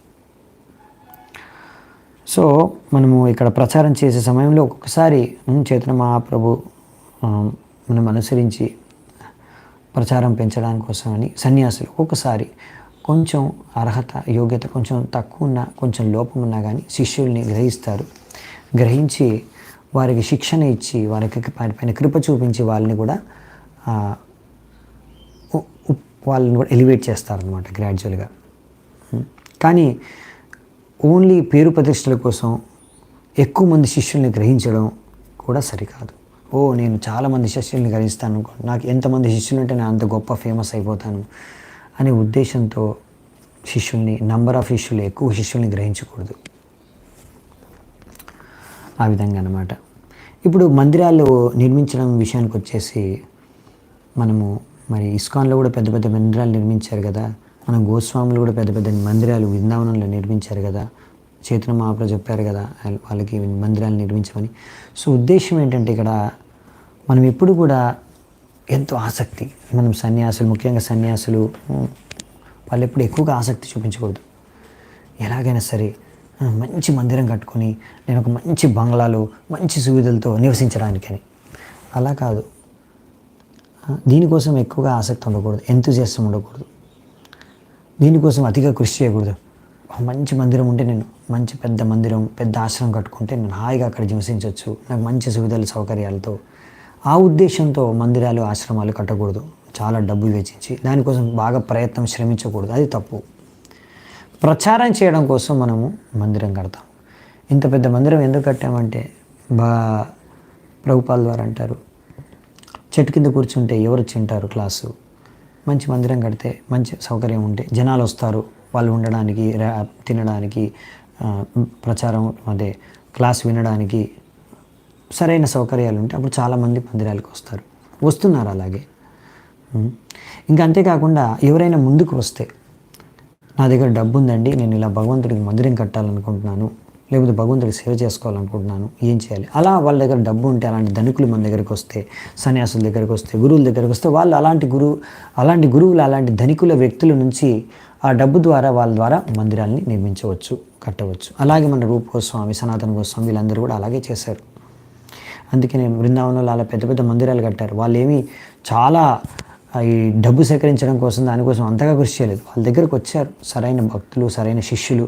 సో మనము ఇక్కడ ప్రచారం చేసే సమయంలో ఒక్కొక్కసారి చైతన్య మహాప్రభు మనం అనుసరించి ప్రచారం పెంచడానికి కోసమని సన్యాసులు ఒక్కొక్కసారి కొంచెం అర్హత, యోగ్యత కొంచెం తక్కువ ఉన్నా, కొంచెం లోపం ఉన్నా కానీ శిష్యుల్ని గ్రహిస్తారు. గ్రహించి వారికి శిక్షణ ఇచ్చి, వారికి వారిపైన కృప చూపించి వాళ్ళని కూడా ఎలివేట్ చేస్తారనమాట గ్రాడ్యువల్గా. కానీ ఓన్లీ పేరు ప్రతిష్టల కోసం ఎక్కువ మంది శిష్యుల్ని గ్రహించడం కూడా సరికాదు. నేను చాలామంది శిష్యుల్ని గ్రహిస్తాను, నాకు ఎంతమంది శిష్యులు ఉంటే నేను అంత గొప్ప ఫేమస్ అయిపోతాను అనే ఉద్దేశంతో నంబర్ ఆఫ్ శిష్యులు, ఎక్కువ శిష్యుల్ని గ్రహించకూడదు. ఆ విధంగా అన్నమాట. ఇప్పుడు మందిరాలు నిర్మించడం విషయానికి వచ్చేసి మనము మరి ఇస్కాన్లో కూడా పెద్ద పెద్ద మందిరాలు నిర్మించారు కదా, మన గోస్వాములు కూడా పెద్ద పెద్ద మందిరాలు బృందావనంలో నిర్మించారు కదా, చైతన్య మహాప్రభు చెప్పారు కదా వాళ్ళకి మందిరాలు నిర్మించమని. సో ఉద్దేశం ఏంటంటే ఇక్కడ మనం ఎప్పుడు కూడా ఎంతో ఆసక్తి, మనం సన్యాసులు, ముఖ్యంగా సన్యాసులు వాళ్ళు ఎప్పుడు ఎక్కువగా ఆసక్తి చూపించకూడదు. ఎలాగైనా సరే మంచి మందిరం కట్టుకొని నేను ఒక మంచి బంగ్లాలో మంచి సువిధలతో నివసించడానికని, అలా కాదు. దీనికోసం ఎక్కువగా ఆసక్తి ఉండకూడదు, ఎంతూజియాజం ఉండకూడదు, దీనికోసం అతిగా కృషి చేయకూడదు. మంచి మందిరం ఉంటే నేను మంచి పెద్ద మందిరం, పెద్ద ఆశ్రమం కట్టుకుంటే నేను హాయిగా అక్కడ నివసించవచ్చు, నాకు మంచి సువిధలు సౌకర్యాలతో. ఆ ఉద్దేశంతో మందిరాలు, ఆశ్రమాలు కట్టకూడదు, చాలా డబ్బు వెచ్చించి దానికోసం బాగా ప్రయత్నం శ్రమించకూడదు, అది తప్పు. ప్రచారం చేయడం కోసం మనము మందిరం కడతాం. ఇంత పెద్ద మందిరం ఎందుకు కట్టామంటే ప్రభుపాల్ ద్వారా అంటారు, చెట్టు కింద కూర్చుంటే ఎవరు తింటారు క్లాసు, మంచి మందిరం కడితే మంచి సౌకర్యం ఉంటే జనాలు వస్తారు, వాళ్ళు ఉండడానికి, తినడానికి, ప్రచారం అదే క్లాస్ వినడానికి సరైన సౌకర్యాలు ఉంటే అప్పుడు చాలామంది మందిరాలకు వస్తున్నారు అలాగే. ఇంకా అంతేకాకుండా ఎవరైనా ముందుకు వస్తే, నా దగ్గర డబ్బు ఉందండి, నేను ఇలా భగవంతుడికి మందిరం కట్టాలనుకుంటున్నాను, లేకపోతే భగవంతుడికి సేవ చేసుకోవాలనుకుంటున్నాను, ఏం చేయాలి? అలా వాళ్ళ దగ్గర డబ్బు ఉంటే, అలాంటి ధనికులు మన దగ్గరికి వస్తే, సన్యాసుల దగ్గరికి వస్తే, గురువుల దగ్గరికి వస్తే, వాళ్ళు అలాంటి గురువులు అలాంటి ధనికుల వ్యక్తుల నుంచి ఆ డబ్బు ద్వారా వాళ్ళ ద్వారా మందిరాలని నిర్మించవచ్చు, కట్టవచ్చు. అలాగే మన రూప గోస్వామి, సనాతన గోస్వామి వీళ్ళందరూ కూడా అలాగే చేశారు. అందుకనే బృందావనంలో అలా పెద్ద పెద్ద మందిరాలు కట్టారు. వాళ్ళు ఏమీ చాలా ఈ డబ్బు సేకరించడం కోసం, దానికోసం అంతగా కృషి చేయలేదు. వాళ్ళ దగ్గరకు వచ్చారు సరైన భక్తులు, సరైన శిష్యులు,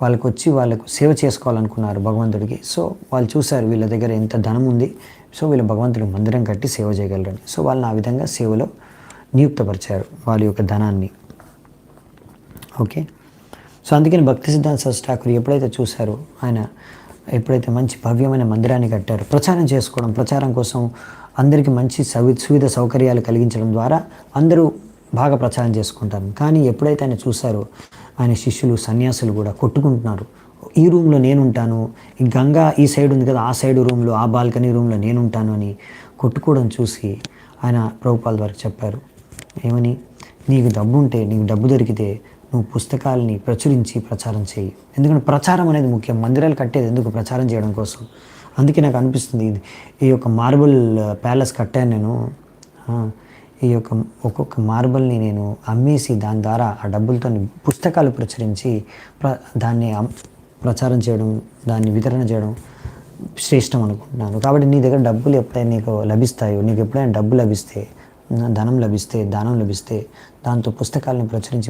వాళ్ళకు సేవ చేసుకోవాలనుకున్నారు భగవంతుడికి. సో వాళ్ళు చూశారు వీళ్ళ దగ్గర ఎంత ధనం ఉంది, సో వీళ్ళు భగవంతుడికి మందిరం కట్టి సేవ చేయగలరని. సో వాళ్ళని ఆ విధంగా సేవలో నియుక్తపరిచారు వాళ్ళ యొక్క ధనాన్ని. ఓకే, సో అందుకని భక్తి సిద్ధాంత సరస్వతి ఠాకూర్ ఎప్పుడైతే చూశారో, ఆయన ఎప్పుడైతే మంచి భవ్యమైన మందిరాన్ని కట్టారో, ప్రచారం కోసం అందరికీ మంచి సువిధ సౌకర్యాలు కలిగించడం ద్వారా అందరూ బాగా ప్రచారం చేసుకుంటారు. కానీ ఎప్పుడైతే ఆయన చూశారో, ఆయన శిష్యులు సన్యాసులు కూడా కొట్టుకుంటున్నారు. ఈ రూమ్లో నేనుంటాను, ఈ గంగా ఈ సైడ్ ఉంది కదా, ఆ సైడ్ రూమ్లో, ఆ బాల్కనీ రూమ్లో నేనుంటాను అని కొట్టుకోవడం చూసి ఆయన ప్రభుపాల్ వారికి చెప్పారు. ఏమని? నీకు డబ్బు ఉంటే, నీకు డబ్బు దొరికితే నువ్వు పుస్తకాలని ప్రచురించి ప్రచారం చేయి. ఎందుకంటే ప్రచారం అనేది ముఖ్యం. మందిరాలు కట్టేది ఎందుకు? ప్రచారం చేయడం కోసం. అందుకే నాకు అనిపిస్తుంది, ఈ యొక్క మార్బుల్ ప్యాలెస్ కట్టాను నేను, ఈ యొక్క ఒక్కొక్క మార్బల్ని నేను అమ్మేసి దాని ద్వారా ఆ డబ్బులతో పుస్తకాలు ప్రచురించి దాన్ని ప్రచారం చేయడం, దాన్ని వితరణ చేయడం శ్రేష్టం అనుకుంటున్నాను. కాబట్టి నీ దగ్గర డబ్బులు ఎప్పుడైనా నీకు లభిస్తాయో, నీకు ఎప్పుడైనా డబ్బు లభిస్తే, ధనం లభిస్తే, దానం లభిస్తే దాంతో పుస్తకాలను ప్రచురించి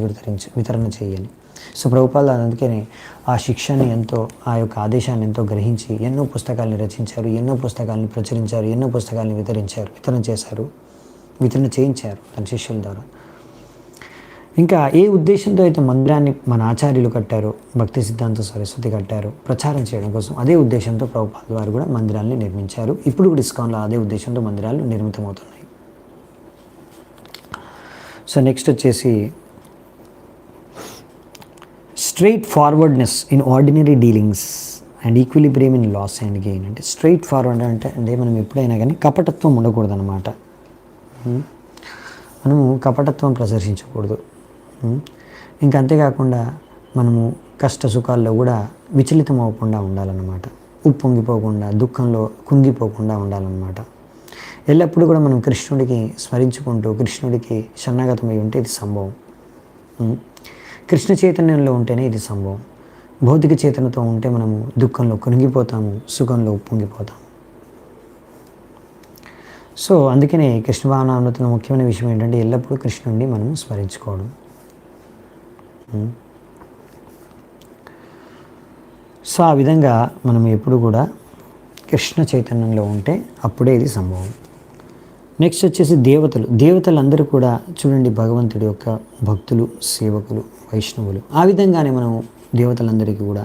వితరణ చేయని. సో ప్రభుపాల్ అందుకని ఆ శిక్షని ఎంతో, ఆ యొక్క ఆదేశాన్ని ఎంతో గ్రహించి ఎన్నో పుస్తకాలను రచించారు, ఎన్నో పుస్తకాలను ప్రచురించారు, ఎన్నో పుస్తకాలను వితరణ చేయించారు తన శిష్యుల ద్వారా. ఇంకా ఏ ఉద్దేశంతో అయితే మందిరాన్ని మన ఆచార్యులు కట్టారో, భక్తి సిద్ధాంత సరస్వతి కట్టారో, ప్రచారం చేయడం కోసం, అదే ఉద్దేశంతో ప్రభుపాల్ వారు కూడా మందిరాన్ని నిర్మించారు. ఇప్పుడు కూడా ఇస్కాన్లో అదే ఉద్దేశంతో మందిరాలు నిర్మితమవుతున్నాయి. సో నెక్స్ట్ వచ్చేసి straightforwardness in ordinary dealings and equilibrium in loss and gain. అంటే స్ట్రైట్ ఫార్వర్డ్ అంటే మనం ఎప్పుడైనా కానీ కపటత్వం ఉండకూడదు అన్నమాట. మనము కపటత్వం ప్రదర్శించకూడదు. ఇంకా అంతేకాకుండా మనము కష్ట సుఖాల్లో కూడా విచలితం అవ్వకుండా ఉండాలన్నమాట. ఉప్పొంగిపోకుండా, దుఃఖంలో కుంగిపోకుండా ఉండాలన్నమాట. ఎల్లప్పుడూ కూడా మనం కృష్ణుడికి స్మరించుకుంటూ, కృష్ణుడికి శరణాగతమై ఉంటే ఇది సంభవం. కృష్ణ చైతన్యంలో ఉంటేనే ఇది సంభవం. భౌతిక చేతనతో ఉంటే మనము దుఃఖంలో కృంగిపోతాము, సుఖంలో ఉప్పొంగిపోతాము. సో అందుకనే కృష్ణ భావనామృతంలో ముఖ్యమైన విషయం ఏంటంటే ఎల్లప్పుడూ కృష్ణుడిని మనం స్మరించుకోవడం. సో ఆ విధంగా మనం ఎప్పుడు కూడా కృష్ణ చైతన్యంలో ఉంటే అప్పుడే ఇది సంభవం. నెక్స్ట్ వచ్చేసి దేవతలందరూ కూడా చూడండి భగవంతుడి యొక్క భక్తులు, సేవకులు, వైష్ణవులు. ఆ విధంగానే మనం దేవతలందరికీ కూడా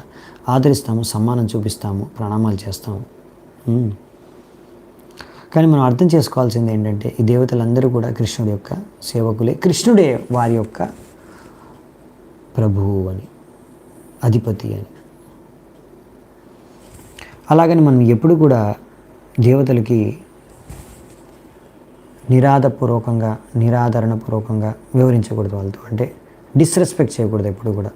ఆదరిస్తాము, సమ్మానం చూపిస్తాము, ప్రణామాలు చేస్తాము. కానీ మనం అర్థం చేసుకోవాల్సింది ఏంటంటే ఈ దేవతలందరూ కూడా కృష్ణుడి యొక్క సేవకులే, కృష్ణుడే వారి యొక్క ప్రభువు అని, అధిపతి అని. అలాగని మనం ఎప్పుడు కూడా దేవతలకి నిరాదరణపూర్వకంగా వివరించకూడదు వాళ్ళతో, అంటే డిస్రెస్పెక్ట్ చేయకూడదు ఎప్పుడు కూడా.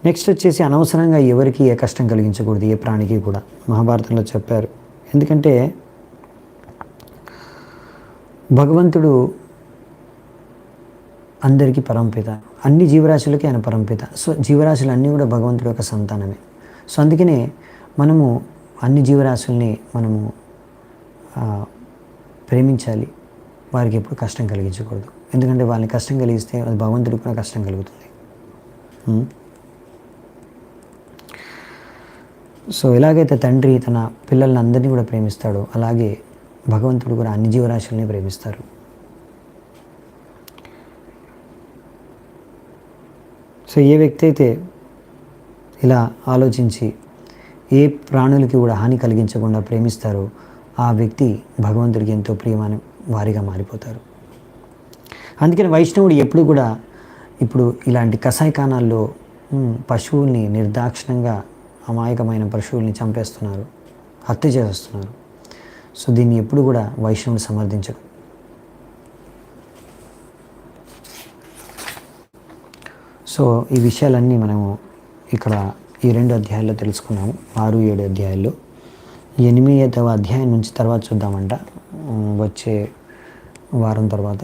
నెక్స్ట్ వచ్చేసి అనవసరంగా ఎవరికి ఏ కష్టం కలిగించకూడదు, ఏ ప్రాణికి కూడా. మహాభారతంలో చెప్పారు. ఎందుకంటే భగవంతుడు అందరికీ పరమపిత, అన్ని జీవరాశులకి ఆయన పరమపిత. సో జీవరాశులు అన్నీ కూడా భగవంతుడి యొక్క సంతానమే. సో అందుకనే మనము అన్ని జీవరాశుల్ని మనము ప్రేమించాలి, వారికి ఎప్పుడు కష్టం కలిగించకూడదు. ఎందుకంటే వాళ్ళని కష్టం కలిగిస్తే అది భగవంతుడికి కూడా కష్టం కలుగుతుంది. సో ఎలాగైతే తండ్రి తన పిల్లల్ని అందరినీ కూడా ప్రేమిస్తాడో, అలాగే భగవంతుడు కూడా అన్ని జీవరాశుల్ని ప్రేమిస్తారు. సో ఏ వ్యక్తి అయితే ఇలా ఆలోచించి ఏ ప్రాణులకి కూడా హాని కలిగించకుండా ప్రేమిస్తారో ఆ వ్యక్తి భగవంతుడికి ఎంతో ప్రియమైన వారిగా మారిపోతారు. అందుకని వైష్ణవుడు ఎప్పుడు కూడా ఇప్పుడు ఇలాంటి కషాయఖానాల్లో పశువుల్ని నిర్దాక్షిణ్యంగా, అమాయకమైన పశువుల్ని చంపేస్తున్నారు, హత్య చేస్తున్నారు. సో దీన్ని ఎప్పుడు కూడా వైష్ణవుడు సమర్థించడు. సో ఈ విషయాలన్నీ మనము ఇక్కడ ఈ 2 అధ్యాయాల్లో తెలుసుకున్నాము. 6, 7 అధ్యాయాల్లో. 8వ అధ్యాయం నుంచి తర్వాత చూద్దామంట, వచ్చే వారం తర్వాత.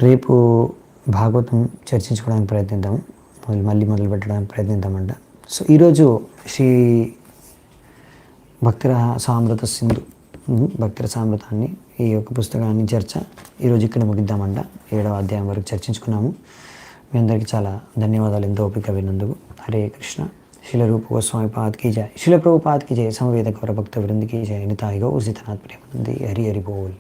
రేపు భాగవతం చర్చించుకోవడానికి ప్రయత్నిద్దాము, మళ్ళీ మొదలు పెట్టడానికి ప్రయత్నిద్దామంట. సో ఈరోజు శ్రీ భక్తిరసామృత సింధు, భక్తిరసామృతాన్ని, ఈ యొక్క పుస్తకాన్ని చర్చ ఈరోజు ఇక్కడ ముగిద్దామంట. 7వ అధ్యాయం వరకు చర్చించుకున్నాము. మీ అందరికీ చాలా ధన్యవాదాలు ఎంతో ఓపిక విన్నందుకు. హరే కృష్ణ. శిల రూప గోస్వామి పాద్ की जय, శిల ప్రభుపాద్ की जय, సమవేత గౌర భక్త వృంద్ की जय, నితాయి గౌర్ సీతనాథ్ ప్రేమానందే. హరి హరి బోల్.